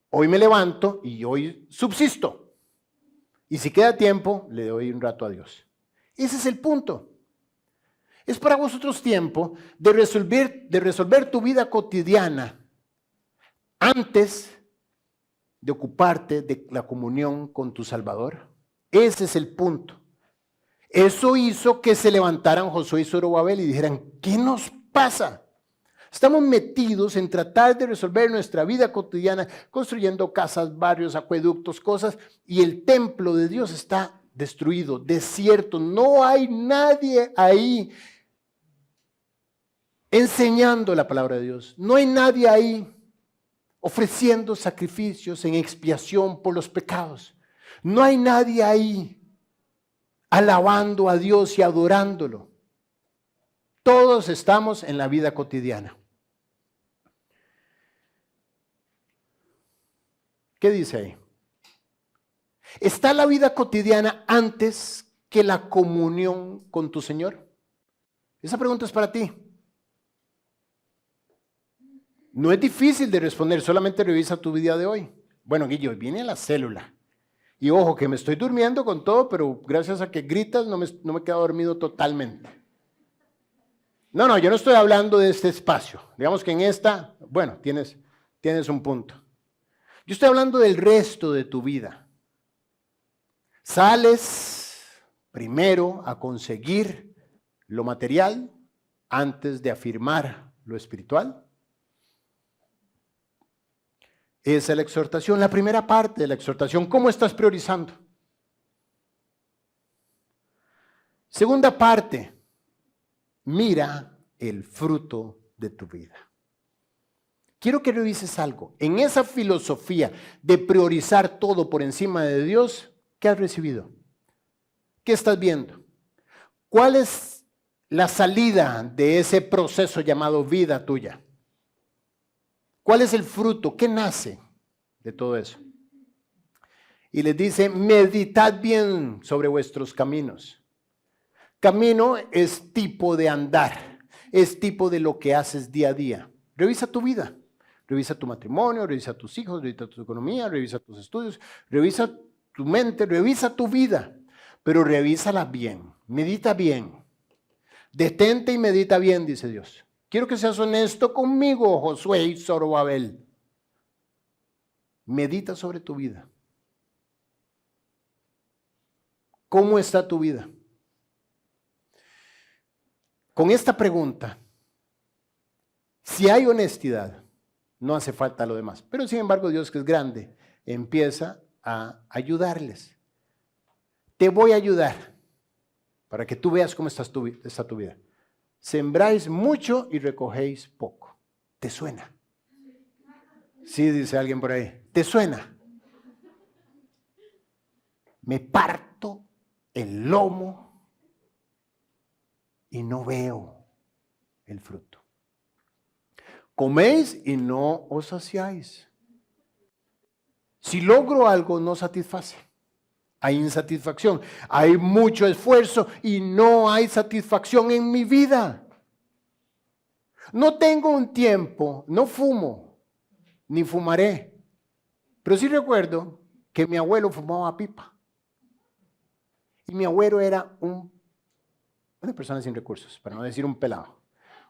hoy me levanto y hoy subsisto. Y si queda tiempo, le doy un rato a Dios. Ese es el punto. Es para vosotros tiempo de resolver tu vida cotidiana antes de ocuparte de la comunión con tu Salvador. Ese es el punto. Eso hizo que se levantaran Josué y Zorobabel y dijeran, ¿qué nos pasa? Estamos metidos en tratar de resolver nuestra vida cotidiana, construyendo casas, barrios, acueductos, cosas, y el templo de Dios está destruido, desierto, no hay nadie ahí enseñando la palabra de Dios, no hay nadie ahí ofreciendo sacrificios en expiación por los pecados, no hay nadie ahí alabando a Dios y adorándolo. Todos estamos en la vida cotidiana. ¿Qué dice ahí? ¿Está la vida cotidiana antes que la comunión con tu Señor? Esa pregunta es para ti. No es difícil de responder, solamente revisa tu vida de hoy. Bueno, Guillo, viene la célula. Y ojo, que me estoy durmiendo con todo, pero gracias a que gritas no me he quedado dormido totalmente. No, yo no estoy hablando de este espacio. Digamos que en esta, bueno, tienes un punto. Yo estoy hablando del resto de tu vida. Sales primero a conseguir lo material antes de afirmar lo espiritual. Esa es la exhortación, la primera parte de la exhortación. ¿Cómo estás priorizando? Segunda parte, mira el fruto de tu vida. Quiero que revises algo. En esa filosofía de priorizar todo por encima de Dios, ¿qué has recibido? ¿Qué estás viendo? ¿Cuál es la salida de ese proceso llamado vida tuya? ¿Cuál es el fruto? ¿Qué nace de todo eso? Y les dice, meditad bien sobre vuestros caminos. Camino es tipo de andar, es tipo de lo que haces día a día. Revisa tu vida, revisa tu matrimonio, revisa tus hijos, revisa tu economía, revisa tus estudios, revisa tu mente, revisa tu vida, pero revísala bien, medita bien. Detente y medita bien, dice Dios. Quiero que seas honesto conmigo, Josué y Zorobabel. Medita sobre tu vida. ¿Cómo está tu vida? Con esta pregunta, si hay honestidad, no hace falta lo demás. Pero sin embargo, Dios, que es grande, empieza a ayudarles. Te voy a ayudar para que tú veas cómo está tu vida. Sembráis mucho y recogéis poco. ¿Te suena? Sí, dice alguien por ahí. ¿Te suena? Me parto el lomo y no veo el fruto. Coméis y no os saciáis. Si logro algo, no satisface. Hay insatisfacción. Hay mucho esfuerzo y no hay satisfacción en mi vida. No tengo un tiempo, no fumo, ni fumaré. Pero sí recuerdo que mi abuelo fumaba pipa. Y mi abuelo era una persona sin recursos, para no decir un pelado.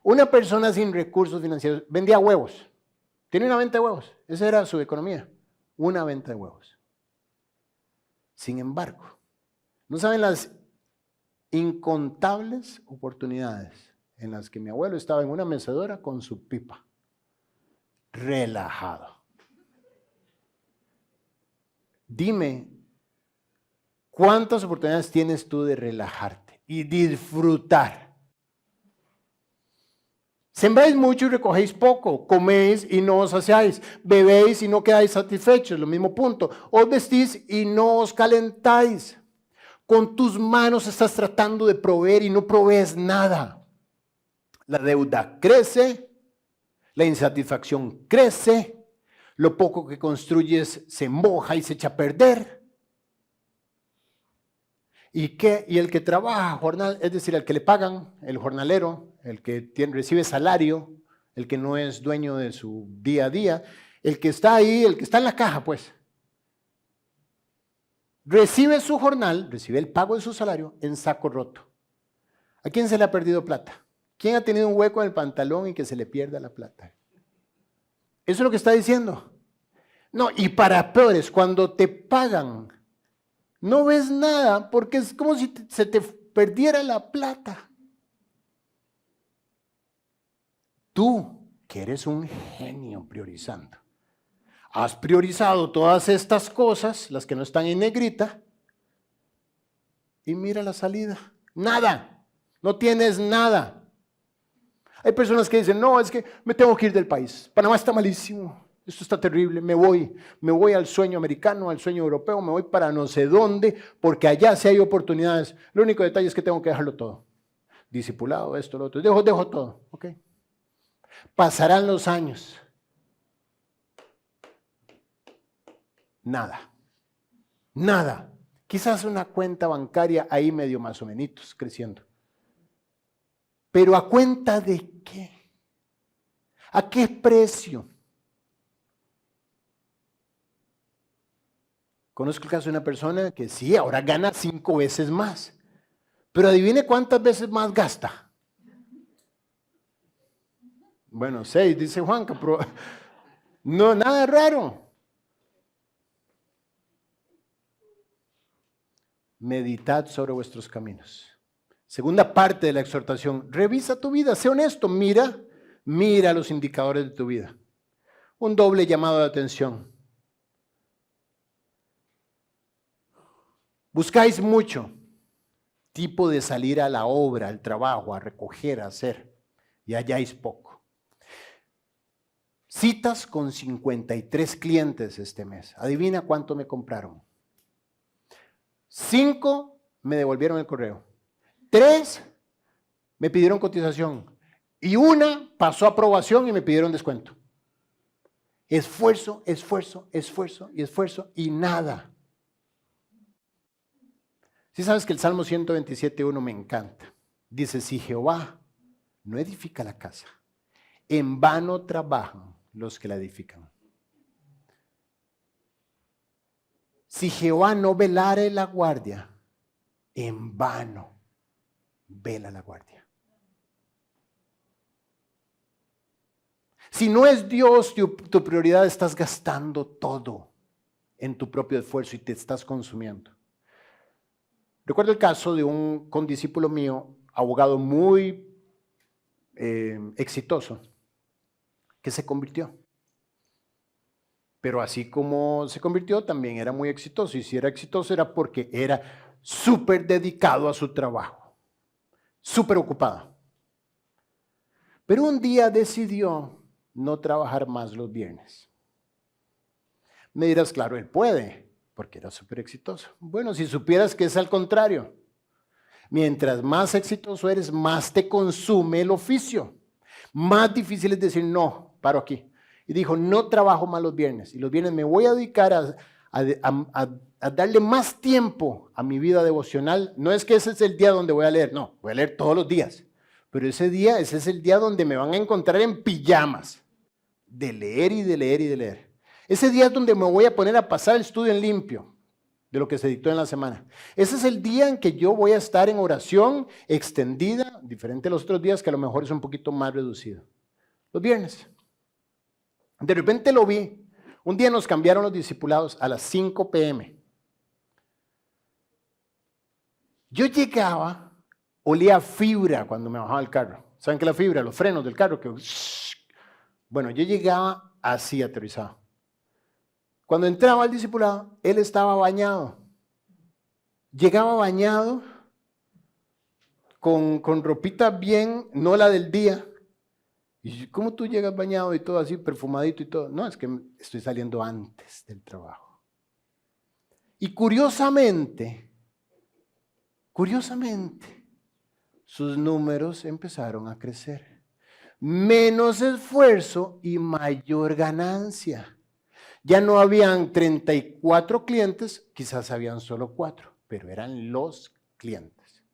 Una persona sin recursos financieros, vendía huevos. Tenía una venta de huevos. Esa era su economía. Una venta de huevos. Sin embargo, no saben las incontables oportunidades en las que mi abuelo estaba en una mecedora con su pipa, relajado. Dime, ¿cuántas oportunidades tienes tú de relajarte y disfrutar? Sembráis mucho y recogéis poco, coméis y no os saciáis, bebéis y no quedáis satisfechos, lo mismo punto. Os vestís y no os calentáis. Con tus manos estás tratando de proveer y no provees nada. La deuda crece, la insatisfacción crece, lo poco que construyes se moja y se echa a perder. ¿Y el que trabaja jornal, es decir, el que le pagan, el jornalero, el que recibe salario, el que no es dueño de su día a día, el que está ahí, el que está en la caja, pues, recibe su jornal, recibe el pago de su salario en saco roto. ¿A quién se le ha perdido plata? ¿Quién ha tenido un hueco en el pantalón y que se le pierda la plata? Eso es lo que está diciendo. No, y para peores, cuando te pagan, no ves nada porque es como si se te perdiera la plata. Tú, que eres un genio priorizando, has priorizado todas estas cosas, las que no están en negrita, y mira la salida. Nada, no tienes nada. Hay personas que dicen, no, es que me tengo que ir del país. Panamá está malísimo. Esto está terrible, me voy al sueño americano, al sueño europeo, me voy para no sé dónde, porque allá sí hay oportunidades. Lo único detalle es que tengo que dejarlo todo. Discipulado, esto, lo otro. Dejo todo, ¿ok? Pasarán los años. Nada. Quizás una cuenta bancaria ahí medio más o menos creciendo. Pero ¿a cuenta de qué? ¿A qué precio? Conozco el caso de una persona que sí, ahora gana 5 veces más. Pero adivine cuántas veces más gasta. Bueno, 6, dice Juanca, pero no, nada raro. meditad sobre vuestros caminos. Segunda parte de la exhortación, revisa tu vida, sé honesto, mira los indicadores de tu vida. Un doble llamado de atención. Buscáis mucho, tipo de salir a la obra, al trabajo, a recoger, a hacer, y halláis poco. Citas con 53 clientes este mes. Adivina cuánto me compraron. 5 me devolvieron el correo. 3 me pidieron cotización. Y 1 pasó aprobación y me pidieron descuento. Esfuerzo, esfuerzo, esfuerzo y esfuerzo y nada. Si sabes que el Salmo 127.1 me encanta. Dice, si Jehová no edifica la casa, en vano trabajan los que la edifican. Si Jehová no velare la guardia, en vano vela la guardia. Si no es Dios tu prioridad, estás gastando todo en tu propio esfuerzo y te estás consumiendo. Recuerdo el caso de un condiscípulo mío, abogado muy exitoso, que se convirtió. Pero así como se convirtió, también era muy exitoso. Y si era exitoso era porque era súper dedicado a su trabajo, súper ocupado. Pero un día decidió no trabajar más los viernes. Me dirás, claro, él puede, porque era súper exitoso. Bueno, si supieras que es al contrario. Mientras más exitoso eres, más te consume el oficio. Más difícil es decir, no, paro aquí. Y dijo, no trabajo más los viernes. Y los viernes me voy a dedicar a darle más tiempo a mi vida devocional. No es que ese es el día donde voy a leer, no, voy a leer todos los días. Pero ese es el día donde me van a encontrar en pijamas. De leer y de leer y de leer. Ese día es donde me voy a poner a pasar el estudio en limpio de lo que se dictó en la semana. Ese es el día en que yo voy a estar en oración extendida, diferente a los otros días que a lo mejor es un poquito más reducido. Los viernes. De repente lo vi. Un día nos cambiaron los discipulados a las 5 p.m. Yo llegaba, olía a fibra cuando me bajaba del carro. ¿Saben qué es la fibra? Los frenos del carro. Bueno, yo llegaba así aterrizado. Cuando entraba al discipulado, él estaba bañado. Llegaba bañado, con ropita bien, no la del día. Y ¿cómo tú llegas bañado y todo así, perfumadito y todo? No, es que estoy saliendo antes del trabajo. Y curiosamente, sus números empezaron a crecer. Menos esfuerzo y mayor ganancia. Ya no habían 34 clientes, quizás habían solo 4, pero eran los clientes.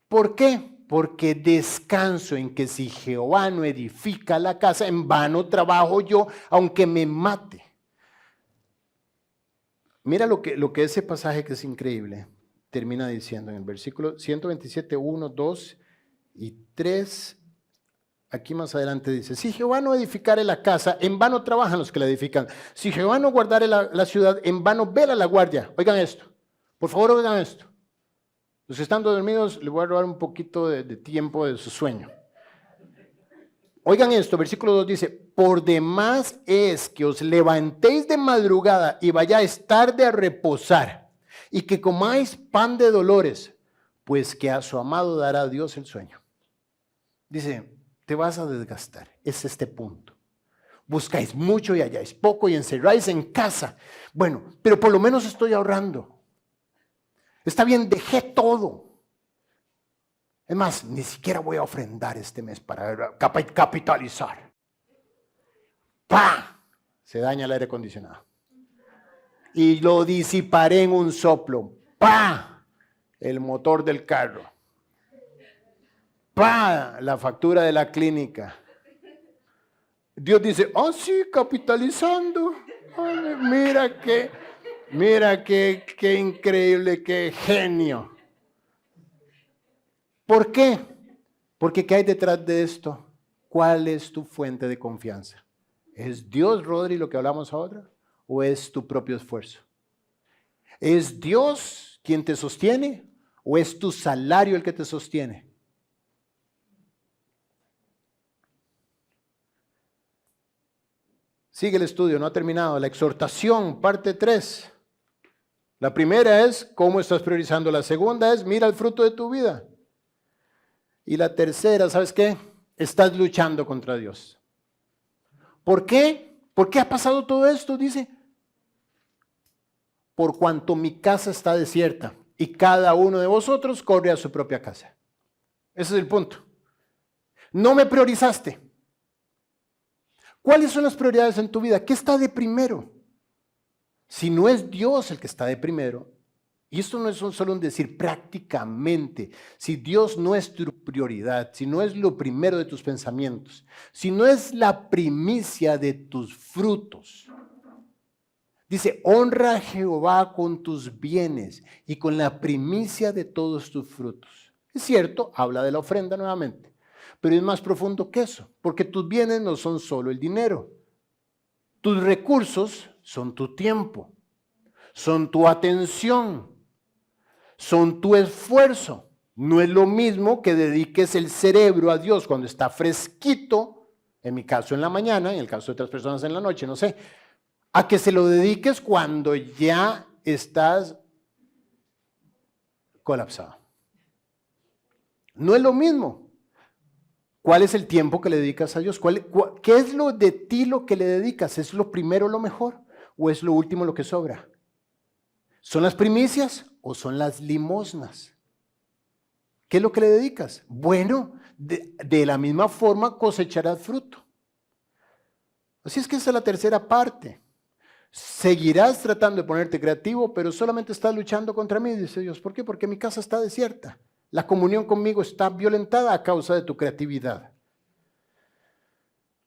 ¿Por qué? Porque descanso en que si Jehová no edifica la casa, en vano trabajo yo, aunque me mate. Mira lo que ese pasaje que es increíble termina diciendo en el versículo 127, 1, 2 y 3. Aquí más adelante dice, si Jehová no edificare la casa, en vano trabajan los que la edifican. Si Jehová no guardare la ciudad, en vano vela la guardia. Oigan esto, por favor oigan esto. Los que están dormidos, les voy a robar un poquito de tiempo de su sueño. Oigan esto, versículo 2 dice, por demás es que os levantéis de madrugada y vayáis tarde a reposar, y que comáis pan de dolores, pues que a su amado dará Dios el sueño. Dice, te vas a desgastar, es este punto. Buscáis mucho y halláis poco y encerráis en casa. Bueno, pero por lo menos estoy ahorrando. Está bien, dejé todo. Es más, ni siquiera voy a ofrendar este mes para capitalizar. ¡Pah! Se daña el aire acondicionado. Y lo disiparé en un soplo. ¡Pah! El motor del carro. ¡Pah! La factura de la clínica. Dios dice, oh sí, capitalizando. Ay, mira qué increíble, qué genio. ¿Por qué? Porque ¿qué hay detrás de esto? ¿Cuál es tu fuente de confianza? ¿Es Dios, Rodri, lo que hablamos ahora? ¿O es tu propio esfuerzo? ¿Es Dios quien te sostiene o es tu salario el que te sostiene? Sigue el estudio, no ha terminado. La exhortación, parte 3. La primera es cómo estás priorizando. La segunda es mira el fruto de tu vida. Y la tercera, ¿sabes qué? Estás luchando contra Dios. ¿Por qué? ¿Por qué ha pasado todo esto? Dice, por cuanto mi casa está desierta y cada uno de vosotros corre a su propia casa. Ese es el punto. No me priorizaste. ¿Cuáles son las prioridades en tu vida? ¿Qué está de primero? Si no es Dios el que está de primero, y esto no es solo un decir, prácticamente, si Dios no es tu prioridad, si no es lo primero de tus pensamientos, si no es la primicia de tus frutos, dice, honra a Jehová con tus bienes y con la primicia de todos tus frutos. Es cierto, habla de la ofrenda nuevamente, pero es más profundo que eso, porque tus bienes no son solo el dinero. Tus recursos son tu tiempo, son tu atención, son tu esfuerzo. No es lo mismo que dediques el cerebro a Dios cuando está fresquito, en mi caso en la mañana, en el caso de otras personas en la noche, no sé, a que se lo dediques cuando ya estás colapsado. No es lo mismo. ¿Cuál es el tiempo que le dedicas a Dios? ¿Qué es lo de ti lo que le dedicas? ¿Es lo primero lo mejor o es lo último lo que sobra? ¿Son las primicias o son las limosnas? ¿Qué es lo que le dedicas? Bueno, de la misma forma cosecharás fruto. Así es que esa es la tercera parte. Seguirás tratando de ponerte creativo, pero solamente estás luchando contra mí, dice Dios. ¿Por qué? Porque mi casa está desierta. La comunión conmigo está violentada a causa de tu creatividad.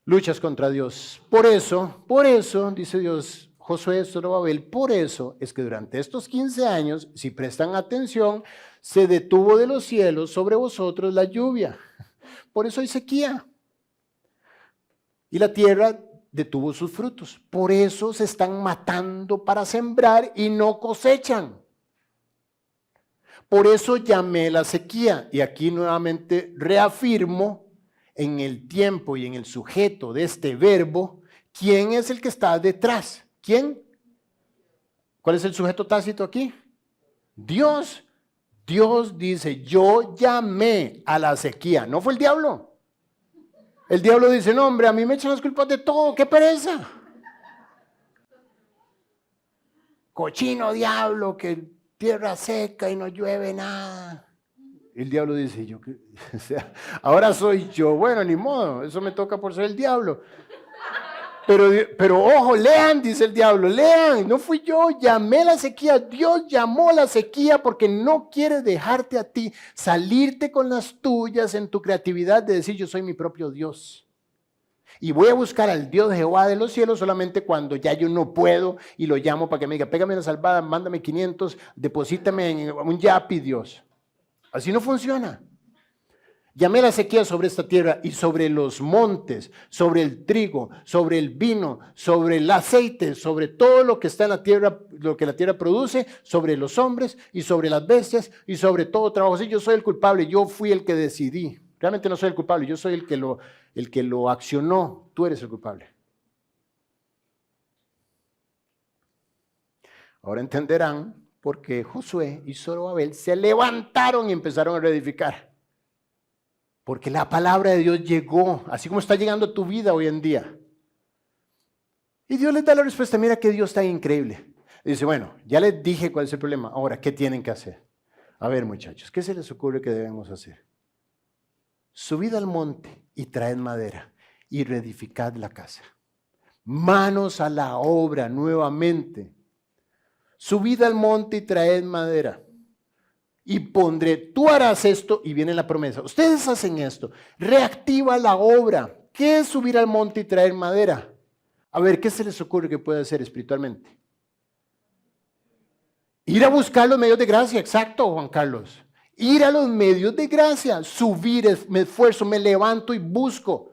Luchas contra Dios. Por eso, dice Dios, Josué, Zorobabel, por eso es que durante estos 15 años, si prestan atención, se detuvo de los cielos sobre vosotros la lluvia. Por eso hay sequía. Y la tierra detuvo sus frutos. Por eso se están matando para sembrar y no cosechan. Por eso llamé la sequía, y aquí nuevamente reafirmo en el tiempo y en el sujeto de este verbo, ¿quién es el que está detrás? ¿Quién? ¿Cuál es el sujeto tácito aquí? Dios. Dios dice, yo llamé a la sequía, no fue el diablo. El diablo dice, no hombre, a mí me echan las culpas de todo, qué pereza. Cochino diablo, que tierra seca y no llueve nada. El diablo dice, yo, o sea, ahora soy yo. Bueno, ni modo, eso me toca por ser el diablo. Pero ojo, lean, dice el diablo, lean, no fui yo, llamé la sequía, Dios llamó la sequía porque no quiere dejarte a ti salirte con las tuyas en tu creatividad de decir yo soy mi propio Dios. Y voy a buscar al Dios de Jehová de los cielos solamente cuando ya yo no puedo y lo llamo para que me diga, pégame una salvada, mándame 500, deposítame en un yapi, Dios. Así no funciona. Llamé la sequía sobre esta tierra y sobre los montes, sobre el trigo, sobre el vino, sobre el aceite, sobre todo lo que está en la tierra, lo que la tierra produce, sobre los hombres y sobre las bestias y sobre todo trabajo. Sí, yo soy el culpable, yo fui el que decidí. Realmente no soy el culpable, yo soy el que lo accionó, tú eres el culpable. Ahora entenderán por qué Josué y Zorobabel se levantaron y empezaron a reedificar. Porque la palabra de Dios llegó, así como está llegando a tu vida hoy en día. Y Dios les da la respuesta, mira que Dios está increíble. Y dice, bueno, ya les dije cuál es el problema, ahora, ¿qué tienen que hacer? A ver, muchachos, ¿qué se les ocurre que debemos hacer? Subid al monte y traed madera y reedificad la casa. Manos a la obra nuevamente. Subid al monte y traed madera. Y pondré, tú harás esto, y viene la promesa. Ustedes hacen esto, reactiva la obra. ¿Qué es subir al monte y traer madera? A ver, ¿qué se les ocurre que puede hacer espiritualmente? Ir a buscar los medios de gracia, exacto, Juan Carlos. Ir a los medios de gracia, subir, me esfuerzo, me levanto y busco.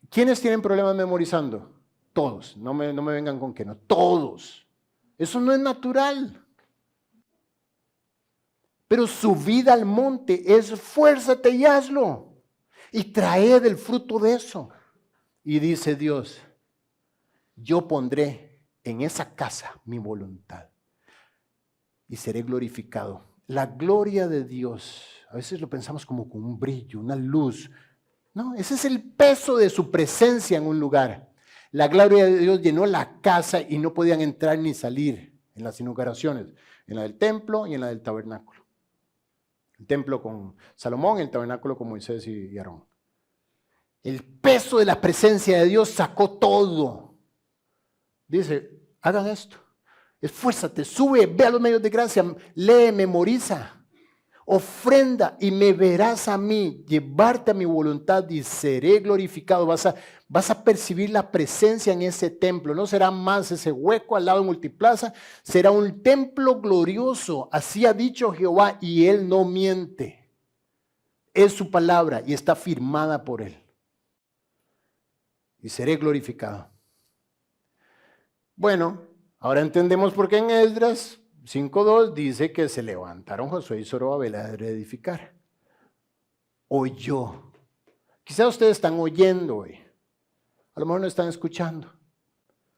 ¿Quiénes tienen problemas memorizando? Todos, no me vengan con que no, todos. Eso no es natural. Pero subid al monte, esfuérzate y hazlo. Y traed el fruto de eso. Y dice Dios, yo pondré en esa casa mi voluntad y seré glorificado. La gloria de Dios, a veces lo pensamos como con un brillo, una luz. No, ese es el peso de su presencia en un lugar. La gloria de Dios llenó la casa y no podían entrar ni salir en las inauguraciones, en la del templo y en la del tabernáculo. El templo con Salomón, el tabernáculo con Moisés y Aarón. El peso de la presencia de Dios sacó todo. Dice, hagan esto. Esfuérzate, sube, ve a los medios de gracia, lee, memoriza, ofrenda y me verás a mí, llevarte a mi voluntad y seré glorificado. Vas a percibir la presencia en ese templo. No será más ese hueco al lado de Multiplaza, será un templo glorioso. Así ha dicho Jehová y Él no miente. Es su palabra y está firmada por Él. Y seré glorificado. Bueno, ahora entendemos por qué en Esdras 5:2 dice que se levantaron Josué y Zorobabel a reedificar. Oyó. Quizás ustedes están oyendo hoy. A lo mejor no están escuchando.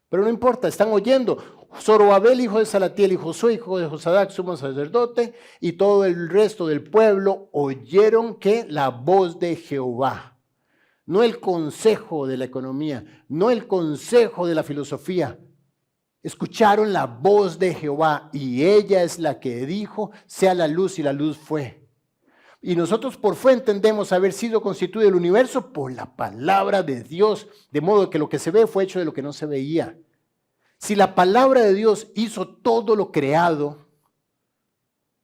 Pero no importa, están oyendo. Zorobabel, hijo de Salatiel, y Josué, hijo de Josadac, sumo sacerdote, y todo el resto del pueblo oyeron que la voz de Jehová. No el consejo de la economía, no el consejo de la filosofía. Escucharon la voz de Jehová y ella es la que dijo, sea la luz y la luz fue. Y nosotros por fe entendemos haber sido constituido el universo por la palabra de Dios, de modo que lo que se ve fue hecho de lo que no se veía. Si la palabra de Dios hizo todo lo creado,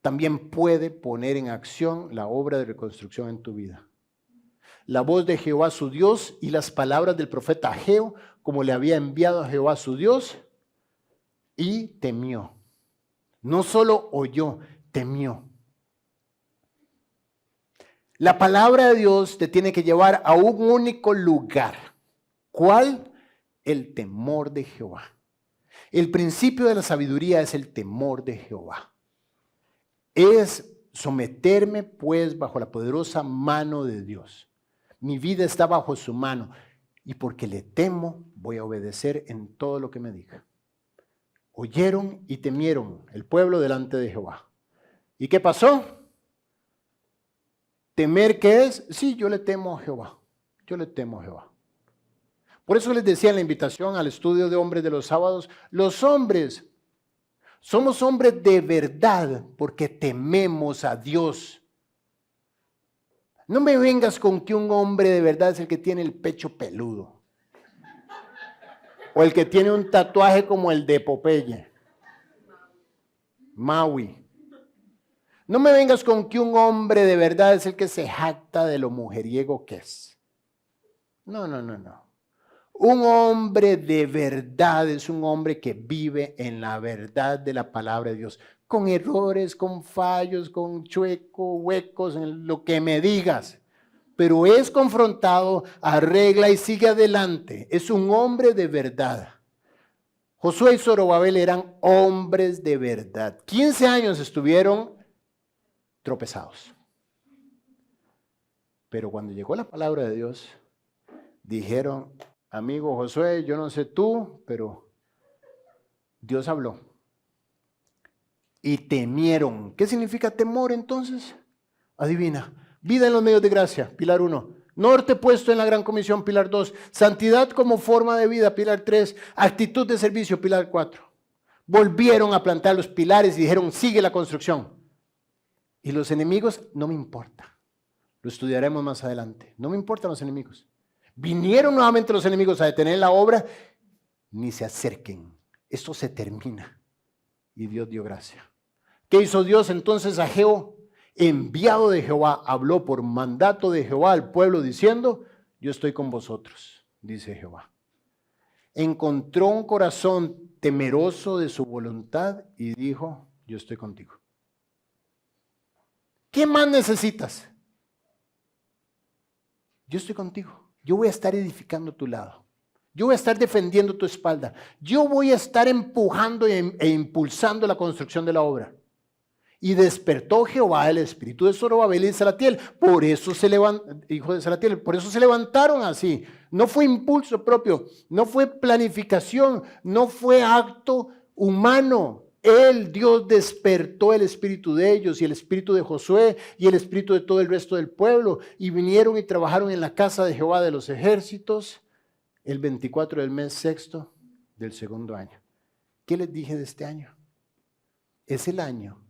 también puede poner en acción la obra de reconstrucción en tu vida. La voz de Jehová su Dios y las palabras del profeta Ageo, como le había enviado a Jehová su Dios, y temió. No solo oyó, temió. La palabra de Dios te tiene que llevar a un único lugar. ¿Cuál? El temor de Jehová. El principio de la sabiduría es el temor de Jehová. Es someterme pues bajo la poderosa mano de Dios. Mi vida está bajo su mano y porque le temo voy a obedecer en todo lo que me diga. Oyeron y temieron el pueblo delante de Jehová. ¿Y qué pasó? ¿Temer qué es? Sí, yo le temo a Jehová. Yo le temo a Jehová. Por eso les decía en la invitación al estudio de hombres de los sábados, los hombres somos hombres de verdad porque tememos a Dios. No me vengas con que un hombre de verdad es el que tiene el pecho peludo. O el que tiene un tatuaje como el de Popeye. Maui. No me vengas con que un hombre de verdad es el que se jacta de lo mujeriego que es. No. Un hombre de verdad es un hombre que vive en la verdad de la palabra de Dios. Con errores, con fallos, con huecos, en lo que me digas. Pero es confrontado, arregla y sigue adelante. Es un hombre de verdad. Josué y Zorobabel eran hombres de verdad. 15 años estuvieron tropezados. Pero cuando llegó la palabra de Dios, dijeron, amigo Josué, yo no sé tú, pero Dios habló. Y temieron. ¿Qué significa temor entonces? Adivina. Vida en los medios de gracia, pilar 1. Norte puesto en la gran comisión, pilar 2. Santidad como forma de vida, pilar 3. Actitud de servicio, pilar 4. Volvieron a plantar los pilares y dijeron, sigue la construcción. Y los enemigos, no me importa. Lo estudiaremos más adelante. No me importan los enemigos. Vinieron nuevamente los enemigos a detener la obra. Ni se acerquen. Esto se termina. Y Dios dio gracia. ¿Qué hizo Dios entonces? Ageo, enviado de Jehová, habló por mandato de Jehová al pueblo diciendo, yo estoy con vosotros, dice Jehová. Encontró un corazón temeroso de su voluntad y dijo, yo estoy contigo. ¿Qué más necesitas? Yo estoy contigo. Yo voy a estar edificando a tu lado. Yo voy a estar defendiendo tu espalda. Yo voy a estar empujando e impulsando la construcción de la obra. Y despertó Jehová el espíritu de Zorobabel y de Salatiel. Por eso hijo de Salatiel, por eso se levantaron así. No fue impulso propio, no fue planificación, no fue acto humano. Dios despertó el espíritu de ellos y el espíritu de Josué y el espíritu de todo el resto del pueblo. Y vinieron y trabajaron en la casa de Jehová de los ejércitos el 24 del mes sexto del segundo año. ¿Qué les dije de este año? Es el año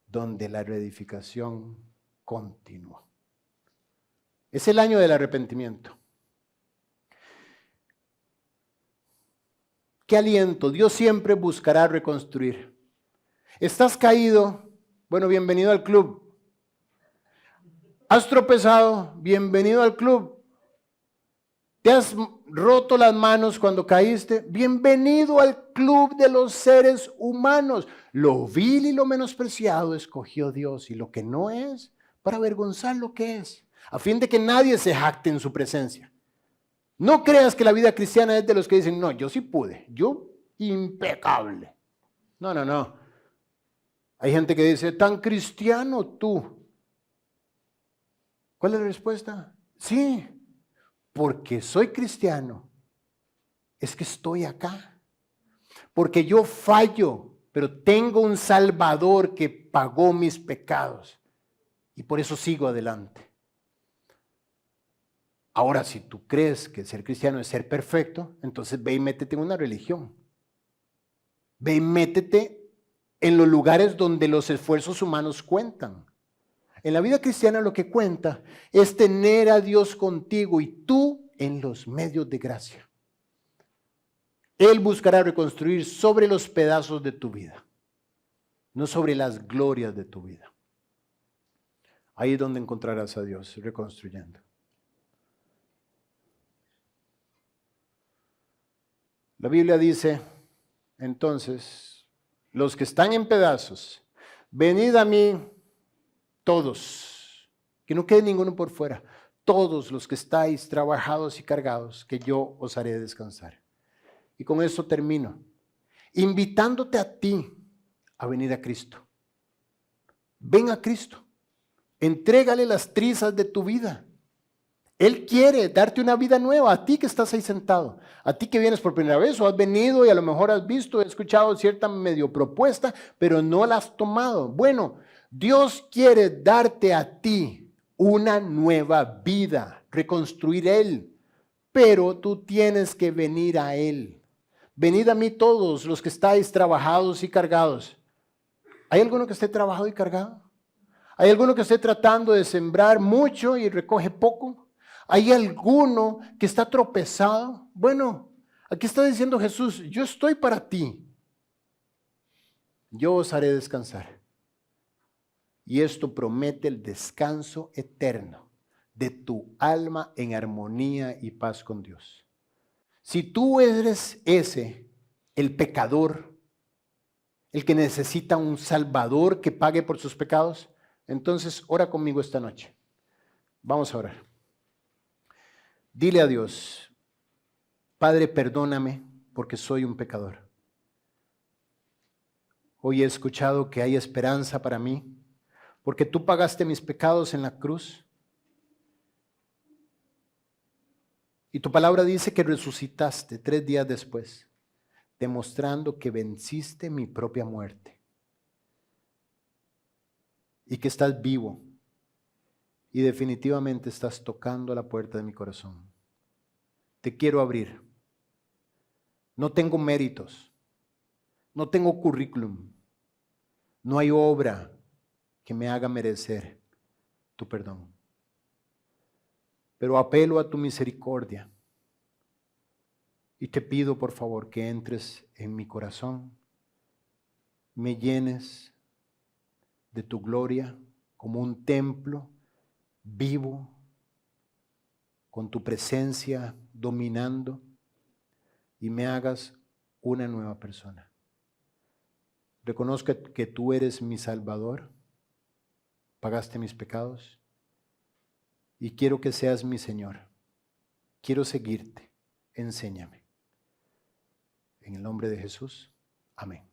donde la reedificación continúa. Es el año del arrepentimiento. ¡Qué aliento! Dios siempre buscará reconstruir. ¿Estás caído? Bueno, bienvenido al club. ¿Has tropezado? Bienvenido al club. ¿Te has roto las manos cuando caíste? Bienvenido al club de los seres humanos. Lo vil y lo menospreciado escogió Dios y lo que no es para avergonzar lo que es, a fin de que nadie se jacte en su presencia. No creas que la vida cristiana es de los que dicen, no, yo sí pude, yo impecable. No, no, no. Hay gente que dice, tan cristiano tú. ¿Cuál es la respuesta? Sí, porque soy cristiano, es que estoy acá. Porque yo fallo, pero tengo un Salvador que pagó mis pecados. Y por eso sigo adelante. Ahora, si tú crees que ser cristiano es ser perfecto, entonces ve y métete en una religión. Ve y métete en los lugares donde los esfuerzos humanos cuentan. En la vida cristiana lo que cuenta es tener a Dios contigo y tú en los medios de gracia. Él buscará reconstruir sobre los pedazos de tu vida, no sobre las glorias de tu vida. Ahí es donde encontrarás a Dios reconstruyendo. La Biblia dice, entonces, los que están en pedazos, venid a mí todos, que no quede ninguno por fuera, todos los que estáis trabajados y cargados, que yo os haré descansar. Y con eso termino, invitándote a ti a venir a Cristo. Ven a Cristo, entrégale las trizas de tu vida. Él quiere darte una vida nueva, a ti que estás ahí sentado, a ti que vienes por primera vez o has venido y a lo mejor has visto, escuchado cierta medio propuesta, pero no la has tomado. Bueno, Dios quiere darte a ti una nueva vida, reconstruir Él, pero tú tienes que venir a Él. Venid a mí todos los que estáis trabajados y cargados. ¿Hay alguno que esté trabajado y cargado? ¿Hay alguno que esté tratando de sembrar mucho y recoge poco? ¿Hay alguno que está tropezado? Bueno, aquí está diciendo Jesús, yo estoy para ti. Yo os haré descansar. Y esto promete el descanso eterno de tu alma en armonía y paz con Dios. Si tú eres el pecador, el que necesita un Salvador que pague por sus pecados, entonces ora conmigo esta noche. Vamos a orar. Dile a Dios, Padre, perdóname porque soy un pecador. Hoy he escuchado que hay esperanza para mí, porque tú pagaste mis pecados en la cruz. Y tu palabra dice que resucitaste 3 días después, demostrando que venciste mi propia muerte. Y que estás vivo. Y definitivamente estás tocando la puerta de mi corazón. Te quiero abrir. No tengo méritos. No tengo currículum. No hay obra que me haga merecer tu perdón. Pero apelo a tu misericordia. Y te pido, por favor, que entres en mi corazón. Me llenes de tu gloria como un templo vivo, con tu presencia dominando, y me hagas una nueva persona. Reconozco que tú eres mi Salvador, pagaste mis pecados, y quiero que seas mi Señor. Quiero seguirte enséñame. En el nombre de Jesús, amén.